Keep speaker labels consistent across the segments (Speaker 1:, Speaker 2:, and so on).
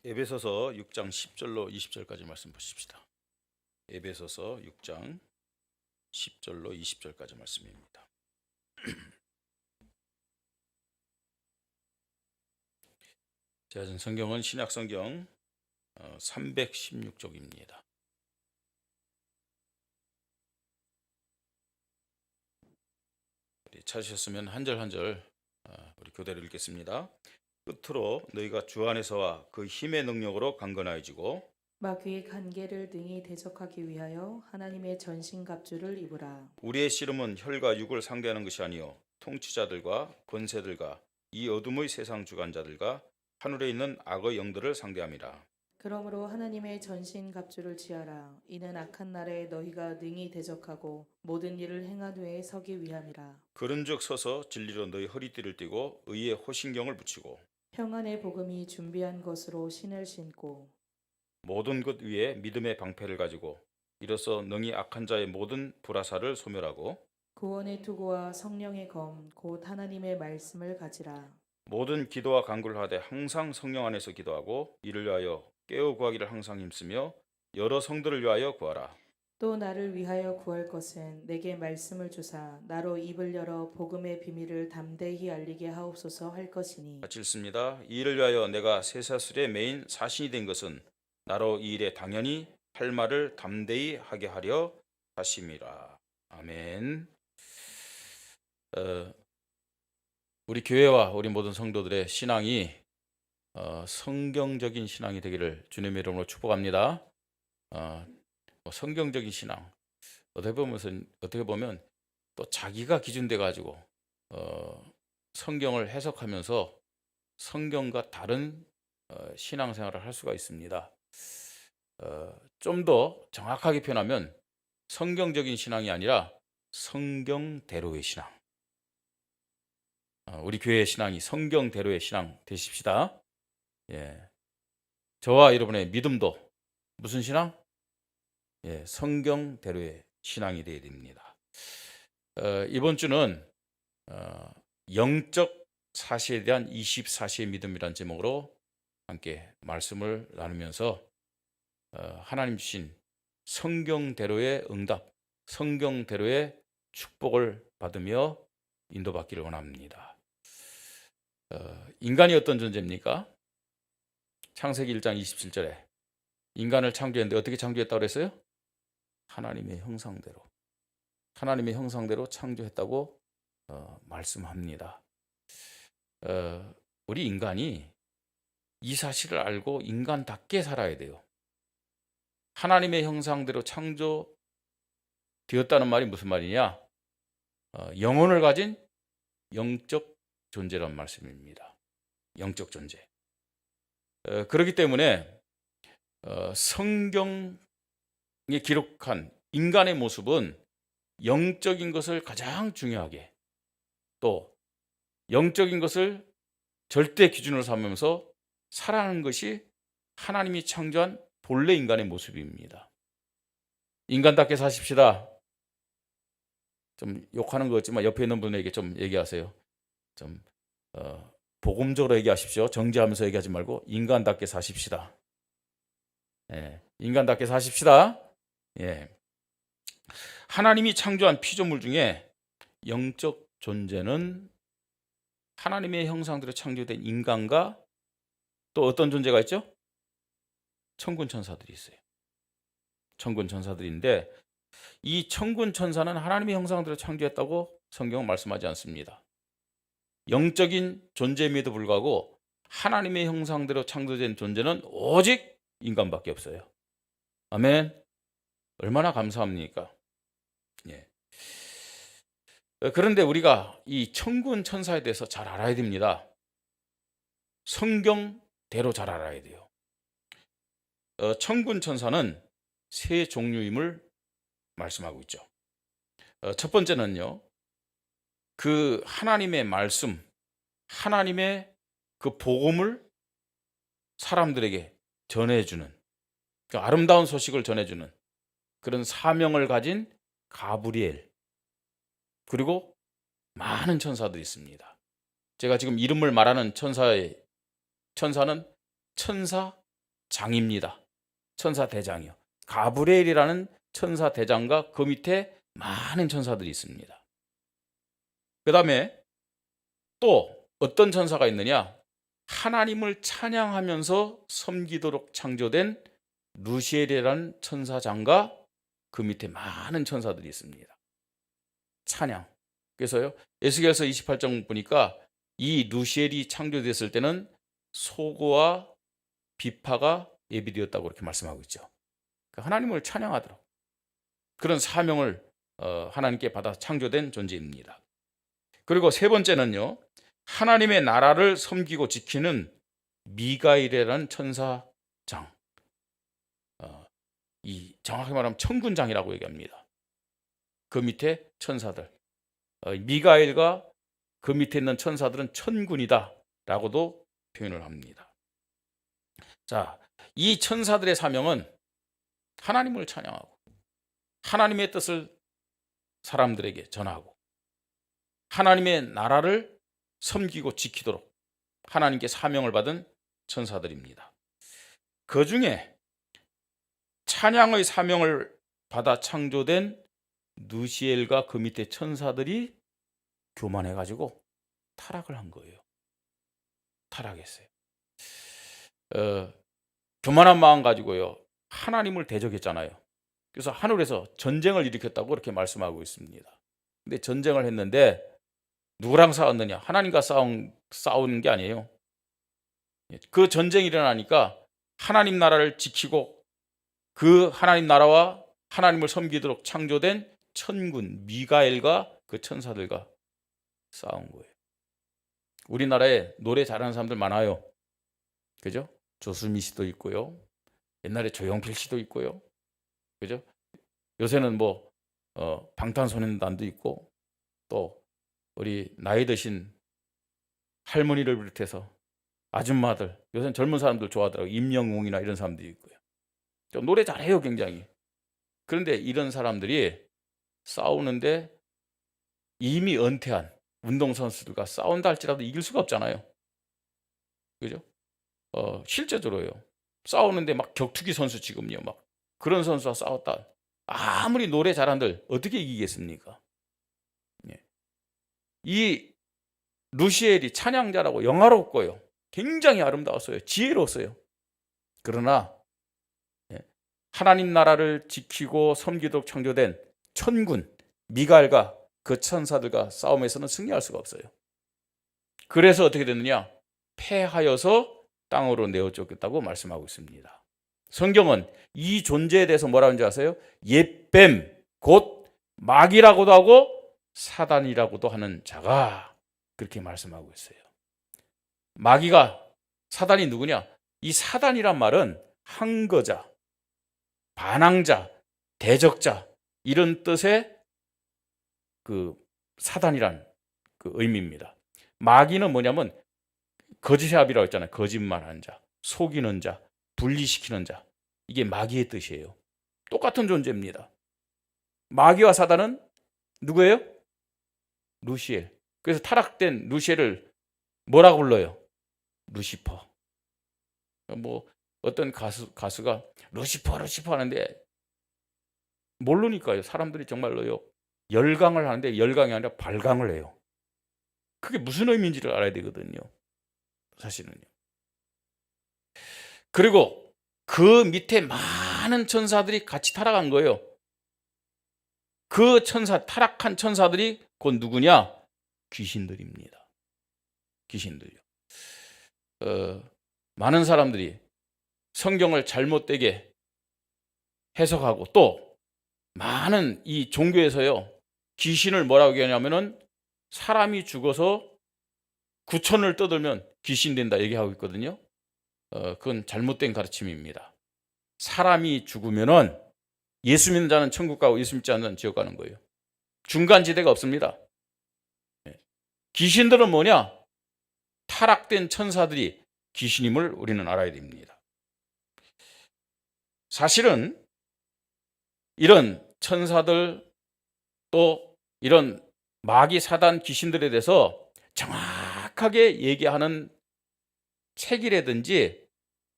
Speaker 1: 에베소서 6장 10절로 20절까지 말씀 보십시다. 에베소서 6장 10절로 20절까지 말씀입니다. 제가 준 성경은 신약성경 316쪽입니다. 찾으셨으면 한 절 한 절 우리 교대로 읽겠습니다. 끝으로 너희가 주 안에서와 그 힘의 능력으로 강건하여지고
Speaker 2: 마귀의 관계를 능히 대적하기 위하여 하나님의 전신갑주를 입으라.
Speaker 1: 우리의 씨름은 혈과 육을 상대하는 것이 아니요 통치자들과 권세들과 이 어둠의 세상 주관자들과 하늘에 있는 악의 영들을 상대함이라.
Speaker 2: 그러므로 하나님의 전신갑주를 취하라. 이는 악한 날에 너희가 능히 대적하고 모든 일을 행한 후에 서기 위함이라.
Speaker 1: 그런즉 서서 진리로 너희 허리띠를 띠고 의의 호신경을 붙이고
Speaker 2: 평안의 복음이 준비한 것으로 신을 신고
Speaker 1: 모든 것 위에 믿음의 방패를 가지고 이로써 능히 악한 자의 모든 불화살을 소멸하고
Speaker 2: 구원의 투구와 성령의 검 곧 하나님의 말씀을 가지라.
Speaker 1: 모든 기도와 간구를 하되 항상 성령 안에서 기도하고 이를 위하여 깨어 구하기를 항상 힘쓰며 여러 성들을 위하여 구하라.
Speaker 2: 또 나를 위하여 구할 것은 내게 말씀을 주사 나로 입을 열어 복음의 비밀을 담대히 알리게 하옵소서 할 것이니.
Speaker 1: 같이 읽습니다. 이 일을 위하여 내가 쇠사슬에 매인 사신이 된 것은 나로 이 일에 당연히 할 말을 담대히 하게 하려 하심이라. 아멘. 우리 교회와 우리 모든 성도들의 신앙이 성경적인 신앙이 되기를 주님의 이름으로 축복합니다. 성경적인 신앙 어떻게 보면 또 자기가 기준돼 가지고 성경을 해석하면서 성경과 다른 신앙생활을 할 수가 있습니다. 좀 더 정확하게 표현하면 성경적인 신앙이 아니라 성경대로의 신앙. 우리 교회의 신앙이 성경대로의 신앙 되십시다. 예. 저와 여러분의 믿음도 무슨 신앙? 예, 성경대로의 신앙이 되어야 됩니다. 이번 주는 영적 사실에 대한 24시의 믿음이라는 제목으로 함께 말씀을 나누면서 하나님 주신 성경대로의 응답, 성경대로의 축복을 받으며 인도받기를 원합니다. 인간이 어떤 존재입니까? 창세기 1장 27절에 인간을 창조했는데 어떻게 창조했다고 그랬어요? 하나님의 형상대로 창조했다고 말씀합니다. 우리 인간이 이 사실을 알고 인간답게 살아야 돼요. 하나님의 형상대로 창조되었다는 말이 무슨 말이냐? 영혼을 가진 영적 존재란 말씀입니다. 영적 존재. 그렇기 때문에 성경에 기록한 인간의 모습은 영적인 것을 가장 중요하게 또 영적인 것을 절대 기준으로 삼으면서 살아가는 것이 하나님이 창조한 본래 인간의 모습입니다. 인간답게 사십시다. 좀 욕하는 거 같지만 옆에 있는 분에게 좀 얘기하세요. 좀 복음적으로 얘기하십시오. 정죄하면서 얘기하지 말고 인간답게 사십시다. 예, 인간답게 사십시다. 예. 하나님이 창조한 피조물 중에 영적 존재는 하나님의 형상대로 창조된 인간과 또 어떤 존재가 있죠? 천군 천사들이 있어요. 천군 천사들인데 이 천군 천사는 하나님의 형상대로 창조했다고 성경은 말씀하지 않습니다. 영적인 존재임에도 불구하고 하나님의 형상대로 창조된 존재는 오직 인간밖에 없어요. 아멘. 얼마나 감사합니까? 예. 그런데 우리가 이 천군 천사에 대해서 잘 알아야 됩니다. 성경대로 잘 알아야 돼요. 천군 천사는 세 종류임을 말씀하고 있죠. 첫 번째는요, 그 하나님의 말씀, 하나님의 그 복음을 사람들에게 전해주는, 그 아름다운 소식을 전해주는 그런 사명을 가진 가브리엘, 그리고 많은 천사들이 있습니다. 제가 지금 이름을 말하는 천사는 천사 장입니다. 천사 대장이요. 가브리엘이라는 천사 대장과 그 밑에 많은 천사들이 있습니다. 그 다음에 또 어떤 천사가 있느냐? 하나님을 찬양하면서 섬기도록 창조된 루시엘이라는 천사장과 그 밑에 많은 천사들이 있습니다. 찬양. 그래서요, 에스겔서 28장 보니까 이 루시엘이 창조됐을 때는 소고와 비파가 예비되었다고 이렇게 말씀하고 있죠. 하나님을 찬양하도록 그런 사명을 하나님께 받아 창조된 존재입니다. 그리고 세 번째는요, 하나님의 나라를 섬기고 지키는 미가일이라는 천사장, 이 정확히 말하면 천군장이라고 얘기합니다. 그 밑에 천사들, 미가일과 그 밑에 있는 천사들은 천군이다 라고도 표현을 합니다. 자, 이 천사들의 사명은 하나님을 찬양하고 하나님의 뜻을 사람들에게 전하고 하나님의 나라를 섬기고 지키도록 하나님께 사명을 받은 천사들입니다. 그 중에 찬양의 사명을 받아 창조된 누시엘과 그 밑에 천사들이 교만해가지고 타락을 한 거예요. 타락했어요. 교만한 마음 가지고요, 하나님을 대적했잖아요. 그래서 하늘에서 전쟁을 일으켰다고 그렇게 말씀하고 있습니다. 근데 전쟁을 했는데 누구랑 싸웠느냐? 하나님과 싸우는 게 아니에요. 그 전쟁이 일어나니까 하나님 나라를 지키고 그 하나님 나라와 하나님을 섬기도록 창조된 천군 미가엘과 그 천사들과 싸운 거예요. 우리나라에 노래 잘하는 사람들 많아요. 그죠? 조수미 씨도 있고요. 옛날에 조용필 씨도 있고요. 그죠? 요새는 뭐 방탄소년단도 있고, 또 우리 나이 드신 할머니를 비롯해서 아줌마들, 요새는 젊은 사람들 좋아하더라고요. 임영웅이나 이런 사람들이 있고요. 노래 잘해요, 굉장히. 그런데 이런 사람들이 싸우는데 이미 은퇴한 운동선수들과 싸운다 할지라도 이길 수가 없잖아요. 그죠? 실제적으로요. 싸우는데 막 격투기 선수 지금요, 막 그런 선수와 싸웠다. 아무리 노래 잘한들 어떻게 이기겠습니까? 예. 이 루시엘이 찬양자라고 영화롭고요, 굉장히 아름다웠어요. 지혜로웠어요. 그러나 하나님 나라를 지키고 섬기도록 창조된 천군 미가엘과 그 천사들과 싸움에서는 승리할 수가 없어요. 그래서 어떻게 됐느냐? 패하여서 땅으로 내어 쫓겼다고 말씀하고 있습니다. 성경은 이 존재에 대해서 뭐라고 하는지 아세요? 옛뱀, 곧 마귀라고도 하고 사단이라고도 하는 자가, 그렇게 말씀하고 있어요. 마귀가, 사단이 누구냐? 이 사단이란 말은 항거자, 반항자, 대적자, 이런 뜻의 그 사단이란 그 의미입니다. 마귀는 뭐냐면 거짓의 합이라고 했잖아요. 거짓말하는 자, 속이는 자, 분리시키는 자. 이게 마귀의 뜻이에요. 똑같은 존재입니다. 마귀와 사단은 누구예요? 루시엘. 그래서 타락된 루시엘을 뭐라고 불러요? 루시퍼. 뭐 어떤 가수가 루시퍼 하는데 모르니까요. 사람들이 정말로요, 열광을 하는데 열광이 아니라 발광을 해요. 그게 무슨 의미인지를 알아야 되거든요, 사실은요. 그리고 그 밑에 많은 천사들이 같이 타락한 거예요. 그 타락한 천사들이 곧 누구냐? 귀신들입니다. 귀신들요. 많은 사람들이 성경을 잘못되게 해석하고, 또 많은 이 종교에서요, 귀신을 뭐라고 얘기하냐면은 사람이 죽어서 구천을 떠들면 귀신 된다 얘기하고 있거든요. 그건 잘못된 가르침입니다. 사람이 죽으면은 예수 믿는 자는 천국 가고 예수 믿지 않는 지옥 가는 거예요. 중간지대가 없습니다. 귀신들은 뭐냐? 타락된 천사들이 귀신임을 우리는 알아야 됩니다. 사실은 이런 천사들, 또 이런 마귀, 사단, 귀신들에 대해서 정확하게 얘기하는 책이라든지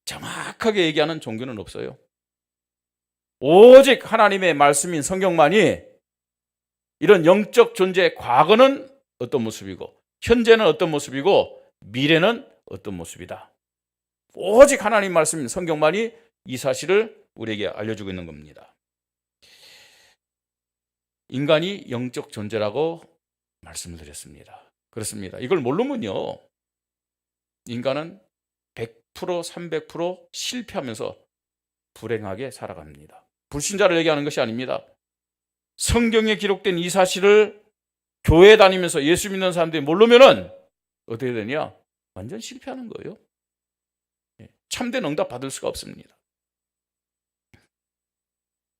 Speaker 1: 정확하게 얘기하는 종교는 없어요. 오직 하나님의 말씀인 성경만이 이런 영적 존재의 과거는 어떤 모습이고 현재는 어떤 모습이고 미래는 어떤 모습이다. 오직 하나님 말씀인 성경만이 이 사실을 우리에게 알려주고 있는 겁니다. 인간이 영적 존재라고 말씀을 드렸습니다. 그렇습니다. 이걸 모르면요, 인간은 100%, 300% 실패하면서 불행하게 살아갑니다. 불신자를 얘기하는 것이 아닙니다. 성경에 기록된 이 사실을 교회 다니면서 예수 믿는 사람들이 모르면은 어떻게 되냐? 완전 실패하는 거예요. 참된 응답 받을 수가 없습니다.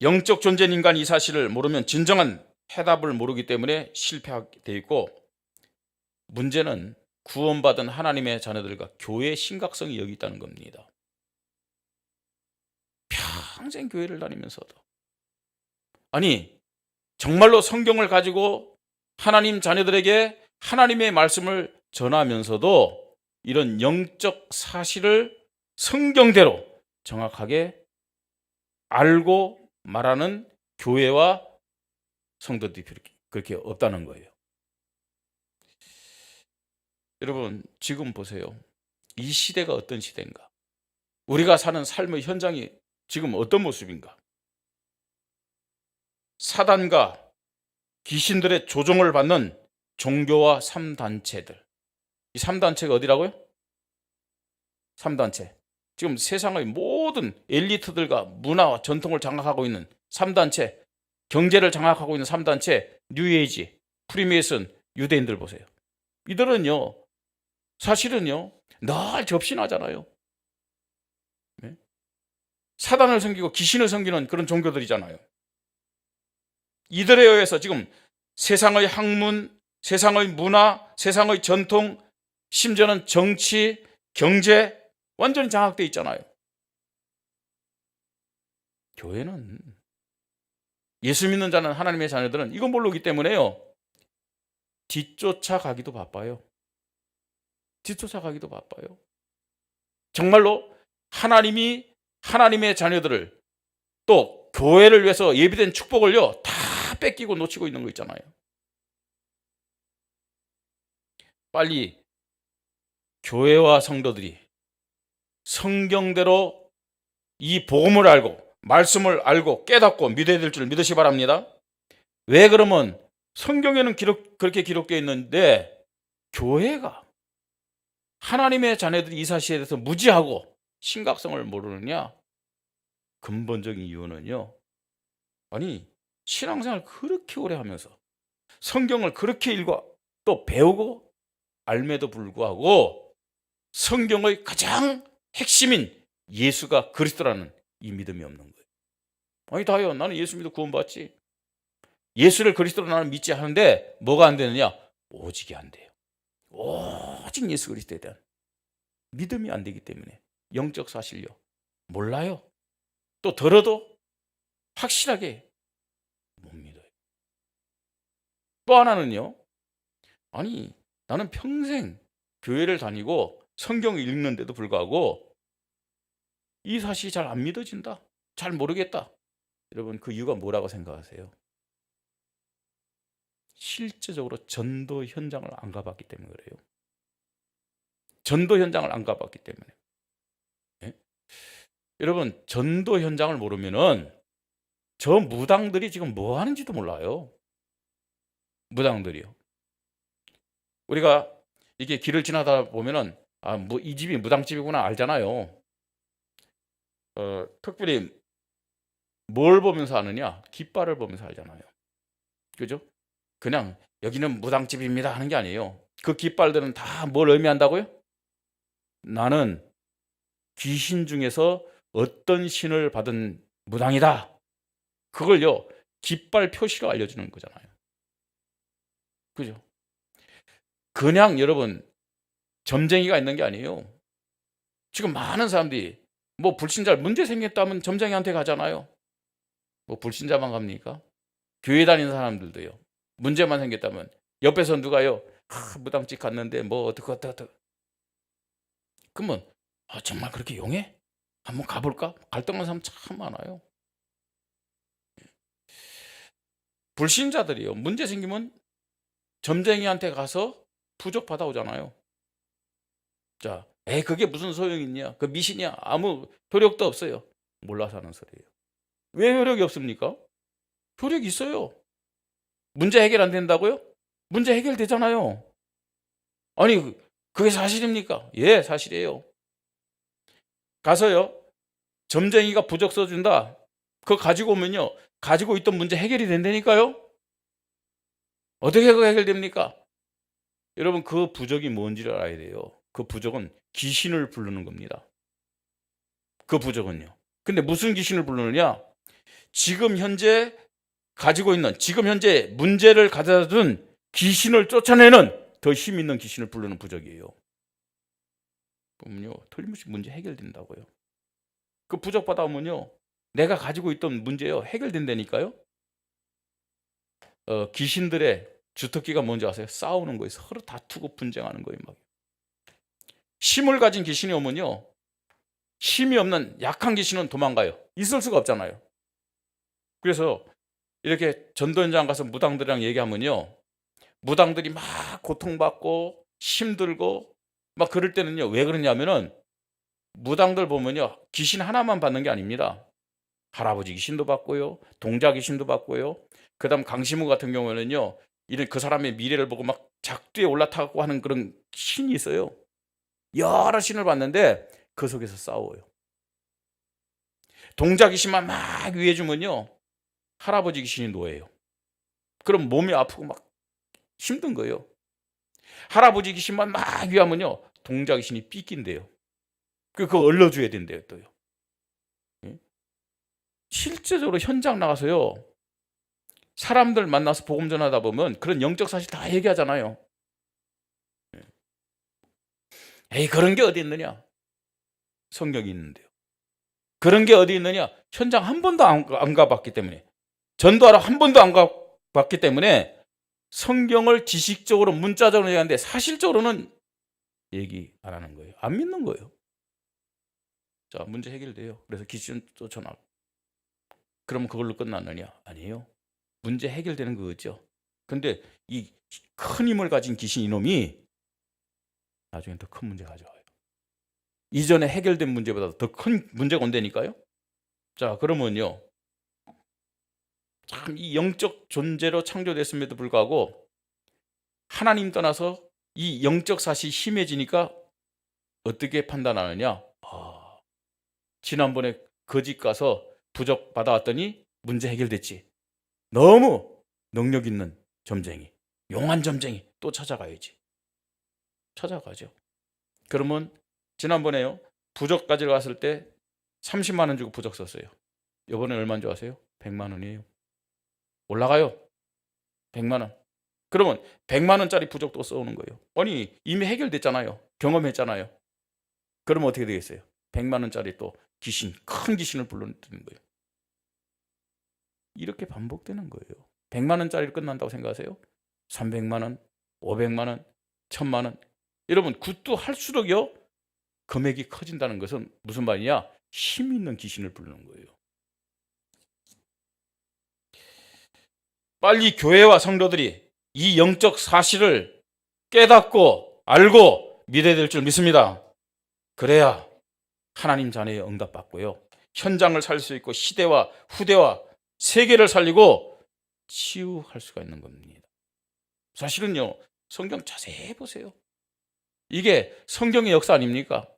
Speaker 1: 영적 존재인 인간 이 사실을 모르면 진정한 해답을 모르기 때문에 실패하게 되어 있고, 문제는 구원받은 하나님의 자녀들과 교회의 심각성이 여기 있다는 겁니다. 평생 교회를 다니면서도, 아니 정말로 성경을 가지고 하나님 자녀들에게 하나님의 말씀을 전하면서도 이런 영적 사실을 성경대로 정확하게 알고 말하는 교회와 성도들이 그렇게 없다는 거예요. 여러분, 지금 보세요. 이 시대가 어떤 시대인가? 우리가 사는 삶의 현장이 지금 어떤 모습인가? 사단과 귀신들의 조종을 받는 종교와 3단체들. 이 3단체가 어디라고요? 3단체. 지금 세상의 모든 엘리트들과 문화와 전통을 장악하고 있는 3단체, 경제를 장악하고 있는 3단체, 뉴에이지, 프리메이슨, 유대인들 보세요. 이들은요, 사실은요, 늘 접신하잖아요. 네? 사단을 섬기고 귀신을 섬기는 그런 종교들이잖아요. 이들에 의해서 지금 세상의 학문, 세상의 문화, 세상의 전통, 심지어는 정치, 경제 완전히 장악되어 있잖아요. 교회는, 예수 믿는 자는, 하나님의 자녀들은 이거 모르기 때문에요, 뒤쫓아가기도 바빠요. 뒤쫓아가기도 바빠요. 정말로 하나님이 하나님의 자녀들을, 또 교회를 위해서 예비된 축복을요 다 뺏기고 놓치고 있는 거 있잖아요. 빨리 교회와 성도들이 성경대로 이 복음을 알고 말씀을 알고 깨닫고 믿어야 될 줄 믿으시 바랍니다. 왜 그러면 성경에는 그렇게 기록되어 있는데 교회가, 하나님의 자녀들이 이 사실에 대해서 무지하고 심각성을 모르느냐? 근본적인 이유는요, 아니 신앙생활 그렇게 오래 하면서 성경을 그렇게 읽고 또 배우고 알매도 불구하고 성경의 가장 핵심인 예수가 그리스도라는 이 믿음이 없는 거예요. 아니 다요, 나는 예수 믿어 구원받지, 예수를 그리스도로 나는 믿지 하는데 뭐가 안 되느냐? 오직이 안 돼요. 오직 예수 그리스도에 대한 믿음이 안 되기 때문에 영적 사실요 몰라요. 또 들어도 확실하게 못 믿어요. 또 하나는요, 아니 나는 평생 교회를 다니고 성경을 읽는데도 불구하고 이 사실이 잘 안 믿어진다, 잘 모르겠다. 여러분, 그 이유가 뭐라고 생각하세요? 실제적으로 전도 현장을 안 가봤기 때문에 그래요. 전도 현장을 안 가봤기 때문에. 예? 여러분, 전도 현장을 모르면은 저 무당들이 지금 뭐 하는지도 몰라요. 무당들이요. 우리가 이게 길을 지나다 보면은 이 집이 무당집이구나 알잖아요. 특별히 뭘 보면서 아느냐? 깃발을 보면서 알잖아요. 그죠? 그냥 여기는 무당집입니다 하는 게 아니에요. 그 깃발들은 다 뭘 의미한다고요? 나는 귀신 중에서 어떤 신을 받은 무당이다. 그걸요 깃발 표시로 알려주는 거잖아요. 그죠? 그냥 여러분 점쟁이가 있는 게 아니에요. 지금 많은 사람들이 뭐 불신자 문제 생겼다면 점쟁이한테 가잖아요. 뭐 불신자만 갑니까? 교회 다니는 사람들도요, 문제만 생겼다면 옆에서 누가요, 무당집 갔는데 뭐 어떡. 그러면 정말 그렇게 용해? 한번 가볼까? 갈등하는 사람 참 많아요. 불신자들이요. 문제 생기면 점쟁이한테 가서 부적 받아오잖아요. 자, 그게 무슨 소용이 있냐? 그 미신이야. 아무 효력도 없어요. 몰라서 하는 소리예요. 왜 효력이 없습니까? 효력이 있어요. 문제 해결 안 된다고요? 문제 해결되잖아요. 아니, 그게 사실입니까? 예, 사실이에요. 가서요, 점쟁이가 부적 써준다. 그거 가지고 오면요, 가지고 있던 문제 해결이 된다니까요? 어떻게 그거 해결됩니까? 여러분, 그 부적이 뭔지를 알아야 돼요. 그 부적은 귀신을 부르는 겁니다. 그 부적은요. 근데 무슨 귀신을 부르느냐? 지금 현재 가지고 있는, 지금 현재 문제를 가져다 둔 귀신을 쫓아내는 더 힘 있는 귀신을 부르는 부적이에요. 그러면요, 틀림없이 문제 해결된다고요. 그 부적 받아오면요, 내가 가지고 있던 문제요, 해결된다니까요? 귀신들의 주특기가 뭔지 아세요? 싸우는 거예요. 서로 다투고 분쟁하는 거예요. 막. 힘을 가진 귀신이 오면요, 힘이 없는 약한 귀신은 도망가요. 있을 수가 없잖아요. 그래서 이렇게 전도 현장 가서 무당들이랑 얘기하면요, 무당들이 막 고통받고 힘들고 막 그럴 때는요, 왜 그러냐면은 무당들 보면요, 귀신 하나만 받는 게 아닙니다. 할아버지 귀신도 받고요, 동자 귀신도 받고요. 그다음 강시무 같은 경우에는요, 이런 그 사람의 미래를 보고 막 작두에 올라타고 하는 그런 신이 있어요. 여러 신을 받는데 그 속에서 싸워요. 동자 귀신만 막 위해주면요, 할아버지 귀신이 노예요. 그럼 몸이 아프고 막 힘든 거예요. 할아버지 귀신만 막 위하면요, 동자 귀신이 삐낀대요. 그거 얼려줘야 된대요, 또요. 실제적으로 현장 나가서요, 사람들 만나서 복음 전하다 보면 그런 영적 사실 다 얘기하잖아요. 그런 게 어디 있느냐? 성경이 있는데요. 그런 게 어디 있느냐? 현장 한 번도 안 가봤기 때문에, 전도하러 한 번도 안 가봤기 때문에 성경을 지식적으로 문자적으로 얘기하는데 사실적으로는 얘기 안 하는 거예요. 안 믿는 거예요. 자, 문제 해결돼요. 그래서 귀신 쫓아나고. 그러면 그걸로 끝났느냐? 아니에요. 문제 해결되는 거죠. 근데 이 큰 힘을 가진 귀신 이놈이 나중에 더 큰 문제 가져와요. 이전에 해결된 문제보다 더 큰 문제가 온다니까요. 자, 그러면요, 참 이 영적 존재로 창조됐음에도 불구하고 하나님 떠나서 이 영적 사실이 심해지니까 어떻게 판단하느냐? 지난번에 거짓 가서 부적 받아왔더니 문제 해결됐지. 너무 능력 있는 점쟁이, 용한 점쟁이 또 찾아가야지. 찾아가죠. 그러면 지난번에요, 부적 가지러 갔을 때 30만 원 주고 부적 썼어요. 이번에 얼마인 줄 아세요? 100만 원이에요. 올라가요. 100만 원. 그러면 100만 원짜리 부적 또 써오는 거예요. 아니, 이미 해결됐잖아요. 경험했잖아요. 그러면 어떻게 되겠어요? 100만 원짜리 또 귀신, 큰 귀신을 불러내는 거예요. 이렇게 반복되는 거예요. 100만 원짜리로 끝난다고 생각하세요? 300만 원, 500만 원, 1000만 원. 여러분, 굿도 할수록요, 금액이 커진다는 것은 무슨 말이냐? 힘 있는 귀신을 부르는 거예요. 빨리 교회와 성도들이 이 영적 사실을 깨닫고 알고 믿어야 될 줄 믿습니다. 그래야 하나님 자녀의 응답받고요, 현장을 살 수 있고 시대와 후대와 세계를 살리고 치유할 수가 있는 겁니다. 사실은요, 성경 자세히 보세요. 이게 성경의 역사 아닙니까?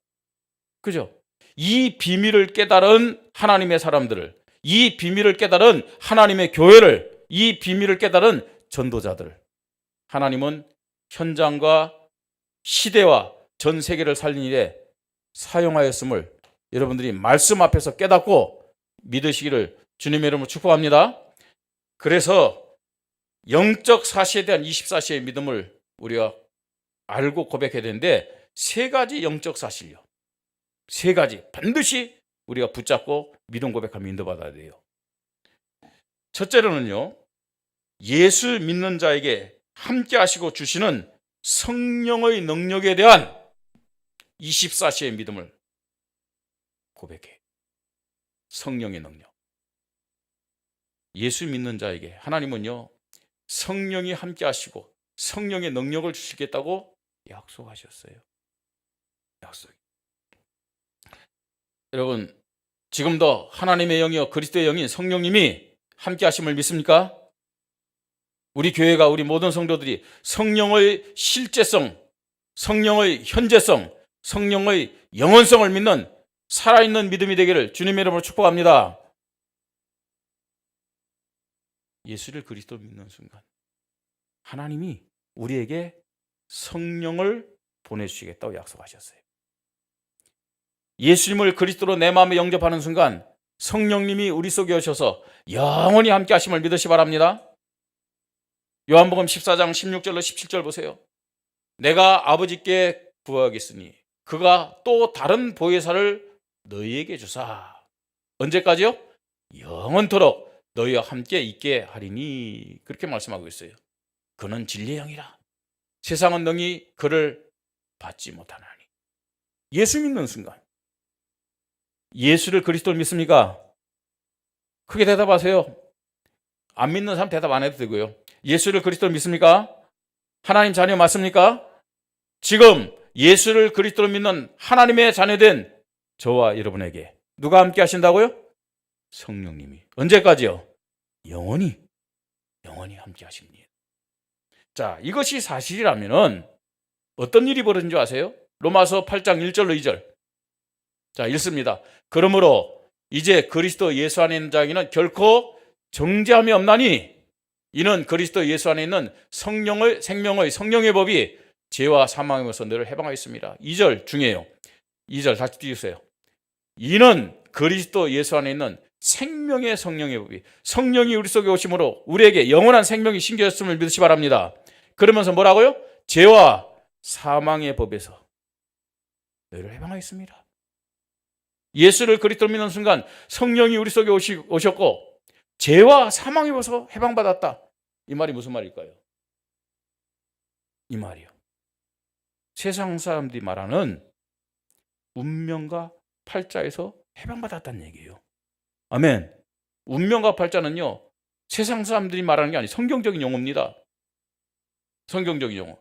Speaker 1: 그죠? 이 비밀을 깨달은 하나님의 사람들을, 이 비밀을 깨달은 하나님의 교회를, 이 비밀을 깨달은 전도자들, 하나님은 현장과 시대와 전 세계를 살린 일에 사용하였음을 여러분들이 말씀 앞에서 깨닫고 믿으시기를 주님의 이름으로 축복합니다. 그래서 영적 사실에 대한 24시의 믿음을 우리가 알고 고백해야 되는데, 세 가지 영적 사실요, 세 가지 반드시 우리가 붙잡고 믿음 고백하며 인도받아야 돼요. 첫째로는요, 예수 믿는 자에게 함께 하시고 주시는 성령의 능력에 대한 24시의 믿음을 고백해. 성령의 능력. 예수 믿는 자에게 하나님은요, 성령이 함께 하시고 성령의 능력을 주시겠다고 약속하셨어요. 약속. 여러분, 지금도 하나님의 영이요 그리스도의 영인 성령님이 함께 하심을 믿습니까? 우리 교회가, 우리 모든 성도들이 성령의 실제성, 성령의 현재성, 성령의 영원성을 믿는 살아있는 믿음이 되기를 주님의 이름으로 축복합니다. 예수를 그리스도로 믿는 순간 하나님이 우리에게 성령을 보내주시겠다고 약속하셨어요. 예수님을 그리스도로 내 마음에 영접하는 순간 성령님이 우리 속에 오셔서 영원히 함께 하심을 믿으시 바랍니다. 요한복음 14장 16절로 17절 보세요. 내가 아버지께 구하겠으니 그가 또 다른 보혜사를 너희에게 주사. 언제까지요? 영원토록 너희와 함께 있게 하리니. 그렇게 말씀하고 있어요. 그는 진리의 영이라. 세상은 능히 그를 받지 못하나니. 예수 믿는 순간 예수를 그리스도를 믿습니까? 크게 대답하세요. 안 믿는 사람 대답 안 해도 되고요. 예수를 그리스도를 믿습니까? 하나님 자녀 맞습니까? 지금 예수를 그리스도로 믿는 하나님의 자녀된 저와 여러분에게 누가 함께 하신다고요? 성령님이. 언제까지요? 영원히 함께 하십니다. 자, 이것이 사실이라면은 어떤 일이 벌어진 줄 아세요? 로마서 8장 1절로 2절. 자, 읽습니다. 그러므로 이제 그리스도 예수 안에 있는 자에게는 결코 정죄함이 없나니 이는 그리스도 예수 안에 있는 성령의 생명의 성령의 법이 죄와 사망에서 너를 해방하였습니다. 2절 중요해요. 2절 다시 띄우세요. 이는 그리스도 예수 안에 있는 생명의 성령의 법이, 성령이 우리 속에 오심으로 우리에게 영원한 생명이 신겨졌음을 믿으시 바랍니다. 그러면서 뭐라고요? 죄와 사망의 법에서 너희를 해방하였습니다. 예수를 그리스도로 믿는 순간 성령이 우리 속에 오셨고 죄와 사망의 법에서 해방받았다. 이 말이 무슨 말일까요? 이 말이요, 세상 사람들이 말하는 운명과 팔자에서 해방받았다는 얘기예요. 아멘. 운명과 팔자는요, 세상 사람들이 말하는 게 아니에요. 성경적인 용어입니다. 성경적인 용어.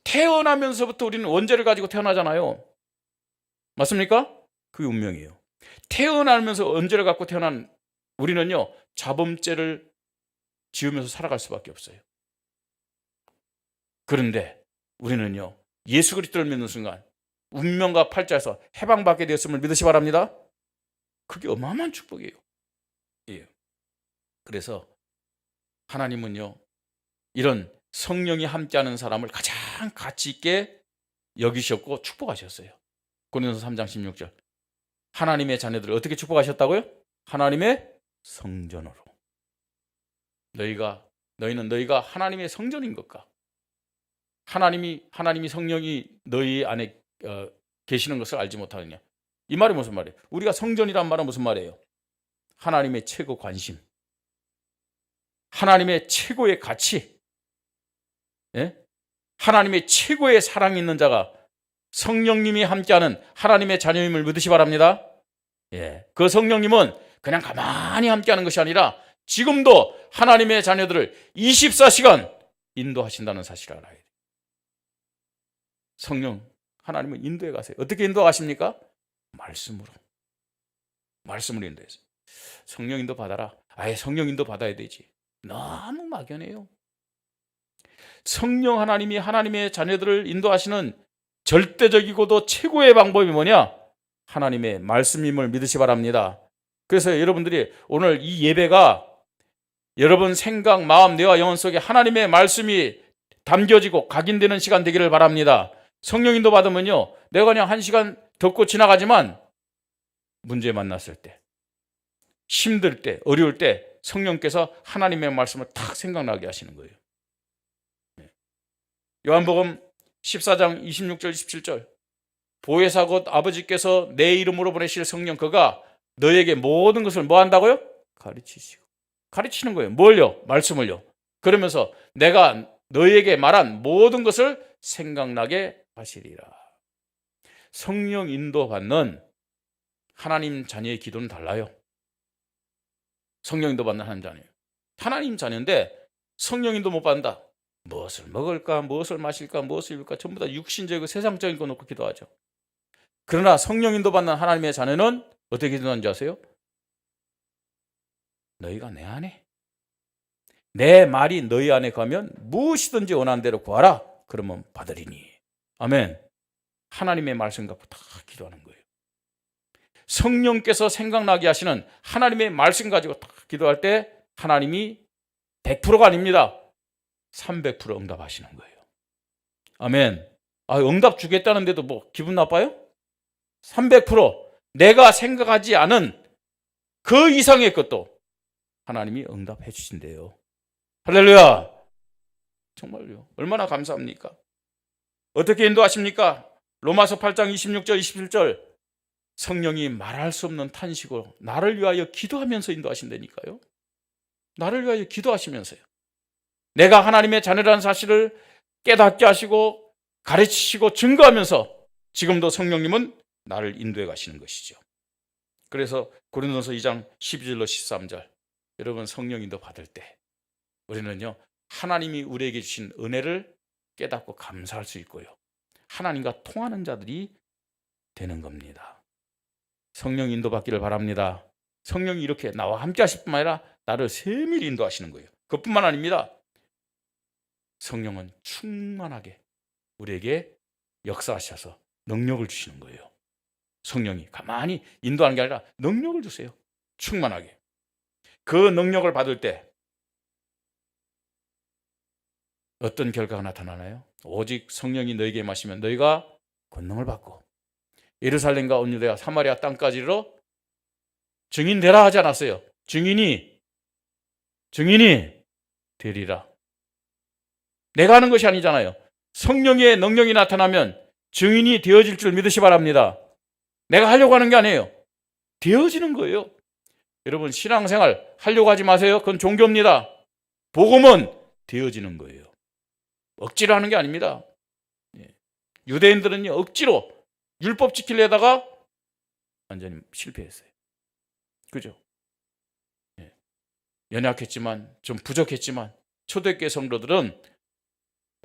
Speaker 1: 태어나면서부터 우리는 원죄를 가지고 태어나잖아요. 맞습니까? 그게 운명이에요. 태어나면서 원죄를 갖고 태어난 우리는요, 자범죄를 지으면서 살아갈 수밖에 없어요. 그런데 우리는요, 예수 그리스도를 믿는 순간 운명과 팔자에서 해방받게 되었음을 믿으시 바랍니다. 그게 어마어마한 축복이에요. 예. 그래서 하나님은요, 이런 성령이 함께하는 사람을 가장 가치 있게 여기셨고 축복하셨어요. 고린도서 3장 16절. 하나님의 자녀들을 어떻게 축복하셨다고요? 하나님의 성전으로. 너희는 너희가 하나님의 성전인 것과 하나님이 성령이 너희 안에 계시는 것을 알지 못하느냐. 이 말이 무슨 말이에요? 우리가 성전이란 말은 무슨 말이에요? 하나님의 최고 관심, 하나님의 최고의 가치, 예? 하나님의 최고의 사랑이 있는 자가 성령님이 함께하는 하나님의 자녀임을 믿으시 바랍니다. 예, 그 성령님은 그냥 가만히 함께하는 것이 아니라 지금도 하나님의 자녀들을 24시간 인도하신다는 사실을 알아야 돼요. 성령, 하나님은 인도해 가세요. 어떻게 인도하십니까? 말씀으로 인도해서. 성령 인도 받아라. 아예 성령 인도 받아야 되지. 너무 막연해요. 성령 하나님이 하나님의 자녀들을 인도하시는 절대적이고도 최고의 방법이 뭐냐? 하나님의 말씀임을 믿으시 바랍니다. 그래서 여러분들이 오늘 이 예배가 여러분 생각, 마음, 뇌와 영혼 속에 하나님의 말씀이 담겨지고 각인되는 시간 되기를 바랍니다. 성령 인도 받으면요, 내가 그냥 1시간 듣고 지나가지만 문제 만났을 때, 힘들 때, 어려울 때 성령께서 하나님의 말씀을 탁 생각나게 하시는 거예요. 요한복음 14장 26절 27절. 보혜사 곧 아버지께서 내 이름으로 보내실 성령 그가 너에게 모든 것을 뭐 한다고요? 가르치는 거예요. 뭘요? 말씀을요. 그러면서 내가 너에게 말한 모든 것을 생각나게 하시리라. 성령 인도받는 하나님 자녀의 기도는 달라요. 성령인도 받는 하나님 자녀예요. 하나님 자녀인데 성령인도 못 받는다. 무엇을 먹을까, 무엇을 마실까, 무엇을 입을까, 전부 다 육신적이고 세상적인 거 놓고 기도하죠. 그러나 성령인도 받는 하나님의 자녀는 어떻게 기도하는지 아세요? 너희가 내 안에, 내 말이 너희 안에 가면 무엇이든지 원하는 대로 구하라. 그러면 받으리니. 아멘. 하나님의 말씀 갖고 다 기도하는 거예요. 성령께서 생각나게 하시는 하나님의 말씀 가지고 다 기도할 때 하나님이 100%가 아닙니다. 300% 응답하시는 거예요. 아멘. 응답 주겠다는데도 뭐 기분 나빠요? 300% 내가 생각하지 않은 그 이상의 것도 하나님이 응답해 주신대요. 할렐루야. 정말요. 얼마나 감사합니까? 어떻게 인도하십니까? 로마서 8장 26절 27절 성령이 말할 수 없는 탄식으로 나를 위하여 기도하면서 인도하신다니까요. 나를 위하여 기도하시면서요. 내가 하나님의 자녀라는 사실을 깨닫게 하시고 가르치시고 증거하면서 지금도 성령님은 나를 인도해 가시는 것이죠. 그래서 고린도서 2장 12절로 13절 여러분 성령 인도 받을 때 우리는요 하나님이 우리에게 주신 은혜를 깨닫고 감사할 수 있고요. 하나님과 통하는 자들이 되는 겁니다. 성령 인도 받기를 바랍니다. 성령이 이렇게 나와 함께 하실 뿐만 아니라 나를 세밀히 인도하시는 거예요. 그뿐만 아닙니다. 성령은 충만하게 우리에게 역사하셔서 능력을 주시는 거예요. 성령이 가만히 인도하는 게 아니라 능력을 주세요. 충만하게. 그 능력을 받을 때 어떤 결과가 나타나나요? 오직 성령이 너에게 임하시면 너희가 권능을 받고 예루살렘과 온 유대와 사마리아 땅까지로 증인되라 하지 않았어요. 증인이 되리라. 내가 하는 것이 아니잖아요. 성령의 능력이 나타나면 증인이 되어질 줄 믿으시 바랍니다. 내가 하려고 하는 게 아니에요. 되어지는 거예요. 여러분 신앙생활 하려고 하지 마세요. 그건 종교입니다. 복음은 되어지는 거예요. 억지로 하는 게 아닙니다. 유대인들은요 억지로 율법 지키려다가 완전히 실패했어요. 그죠? 연약했지만 좀 부족했지만 초대교회 성도들은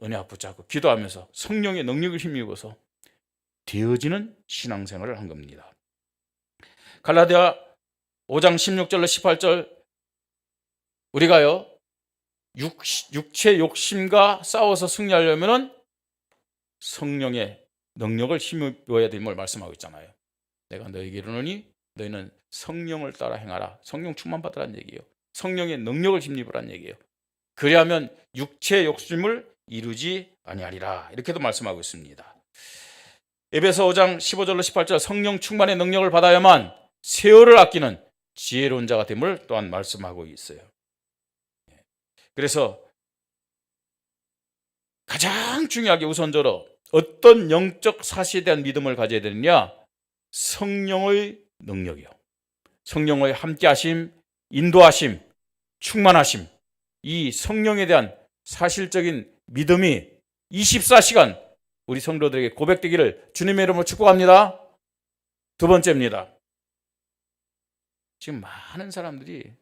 Speaker 1: 은혜와 붙잡고 기도하면서 성령의 능력을 힘입어서 되어지는 신앙생활을 한 겁니다. 갈라디아 5장 16절로 18절 우리가요 육체 욕심과 싸워서 승리하려면 성령의 능력을 힘입어야 됨을 말씀하고 있잖아요. 내가 너에게 이르노니 너희는 성령을 따라 행하라. 성령 충만 받으라는 얘기예요. 성령의 능력을 힘입으라는 얘기예요. 그리하면 육체 욕심을 이루지 아니하리라. 이렇게도 말씀하고 있습니다. 에베소 5장 15절로 18절 성령 충만의 능력을 받아야만 세월을 아끼는 지혜로운 자가 됨을 또한 말씀하고 있어요. 그래서 가장 중요하게 우선적으로 어떤 영적 사실에 대한 믿음을 가져야 되느냐? 성령의 능력이요. 성령의 함께하심, 인도하심, 충만하심. 이 성령에 대한 사실적인 믿음이 24시간 우리 성도들에게 고백되기를 주님의 이름으로 축복합니다. 두 번째입니다. 지금 많은 사람들이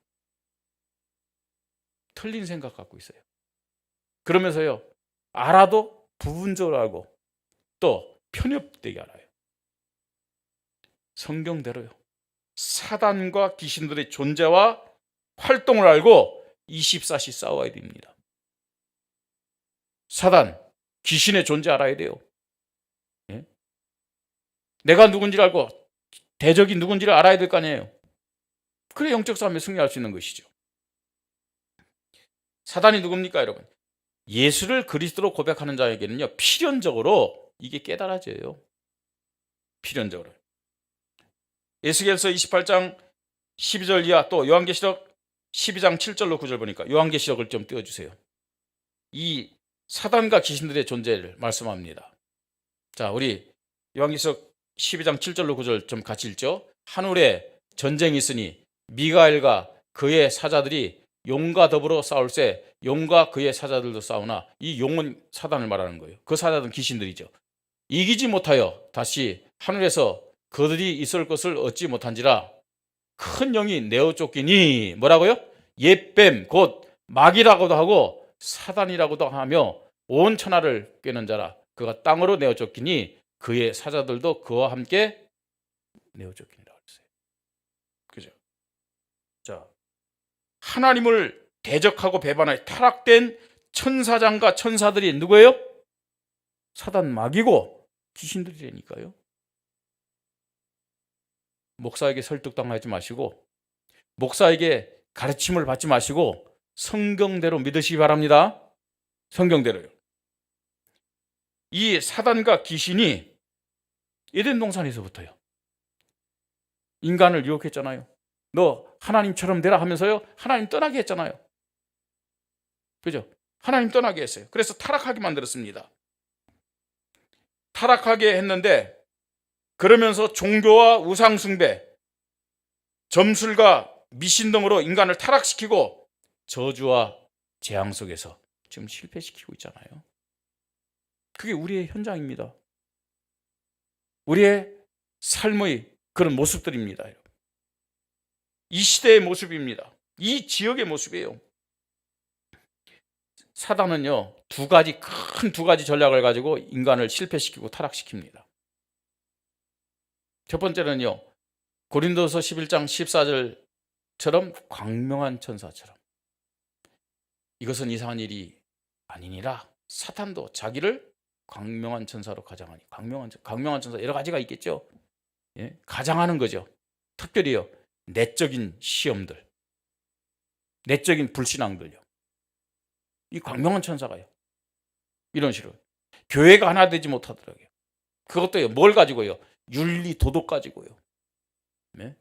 Speaker 1: 틀린 생각 갖고 있어요. 그러면서요 알아도 부분적으로 알고 또 편협되게 알아요. 성경대로요. 사단과 귀신들의 존재와 활동을 알고 24시 싸워야 됩니다. 사단, 귀신의 존재 알아야 돼요. 예? 내가 누군지를 알고 대적이 누군지를 알아야 될 거 아니에요. 그래 영적 싸움에 승리할 수 있는 것이죠. 사단이 누굽니까 여러분? 예수를 그리스도로 고백하는 자에게는요 필연적으로 이게 깨달아져요. 필연적으로. 에스겔서 28장 12절 이하 또 요한계시록 12장 7절로 9절 보니까 요한계시록을 좀 띄워주세요. 이 사단과 귀신들의 존재를 말씀합니다. 자, 우리 요한계시록 12장 7절로 9절 좀 같이 읽죠. 하늘에 전쟁이 있으니 미가엘과 그의 사자들이 용과 더불어 싸울세 용과 그의 사자들도 싸우나 이 용은 사단을 말하는 거예요. 그 사자들은 귀신들이죠. 이기지 못하여 다시 하늘에서 그들이 있을 것을 얻지 못한지라 큰 영이 내어 쫓기니 뭐라고요? 옛뱀 곧 마귀라고도 하고 사단이라고도 하며 온 천하를 꿰는 자라 그가 땅으로 내어 쫓기니 그의 사자들도 그와 함께 내어 쫓기니라 그랬어요. 그죠? 자, 하나님을 대적하고 배반하여 타락된 천사장과 천사들이 누구예요? 사단 마귀고 귀신들이라니까요. 목사에게 설득당하지 마시고 목사에게 가르침을 받지 마시고 성경대로 믿으시기 바랍니다. 성경대로요. 이 사단과 귀신이 에덴 동산에서부터요. 인간을 유혹했잖아요. 너 하나님처럼 되라 하면서요. 하나님 떠나게 했잖아요. 그죠? 하나님 떠나게 했어요. 그래서 타락하게 만들었습니다. 타락하게 했는데 그러면서 종교와 우상숭배, 점술과 미신 등으로 인간을 타락시키고 저주와 재앙 속에서 지금 실패시키고 있잖아요. 그게 우리의 현장입니다. 우리의 삶의 그런 모습들입니다. 이 시대의 모습입니다. 이 지역의 모습이에요. 사단은요, 큰 두 가지 전략을 가지고 인간을 실패시키고 타락시킵니다. 첫 번째는요, 고린도서 11장 14절처럼 광명한 천사처럼 이것은 이상한 일이 아니니라 사탄도 자기를 광명한 천사로 가장하니 광명한 천사 여러 가지가 있겠죠. 예? 가장하는 거죠. 특별히요, 내적인 시험들, 내적인 불신앙들요. 이 광명한 천사가요. 이런 식으로 교회가 하나 되지 못하더라고요. 그것도요, 뭘 가지고요? 윤리 도덕 가지고요. 네?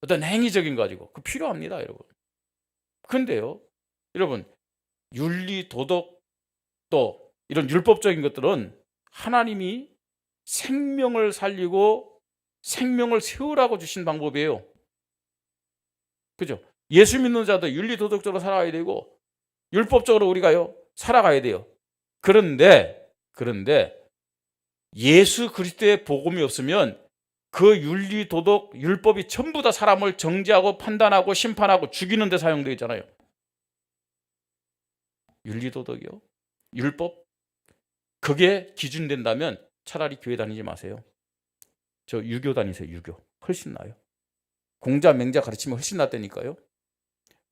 Speaker 1: 어떤 행위적인 거 가지고 그 필요합니다, 여러분. 그런데요, 여러분, 윤리 도덕 또 이런 율법적인 것들은 하나님이 생명을 살리고 생명을 세우라고 주신 방법이에요. 그죠? 예수 믿는 자도 윤리 도덕적으로 살아가야 되고 율법적으로 우리가요 살아가야 돼요. 그런데 예수 그리스도의 복음이 없으면 그 윤리 도덕 율법이 전부 다 사람을 정죄하고 판단하고 심판하고 죽이는 데 사용되어 있잖아요. 윤리 도덕이요, 율법, 그게 기준 된다면 차라리 교회 다니지 마세요. 저 유교 다니세요. 유교 훨씬 나아요. 공자 맹자 가르치면 훨씬 낫다니까요.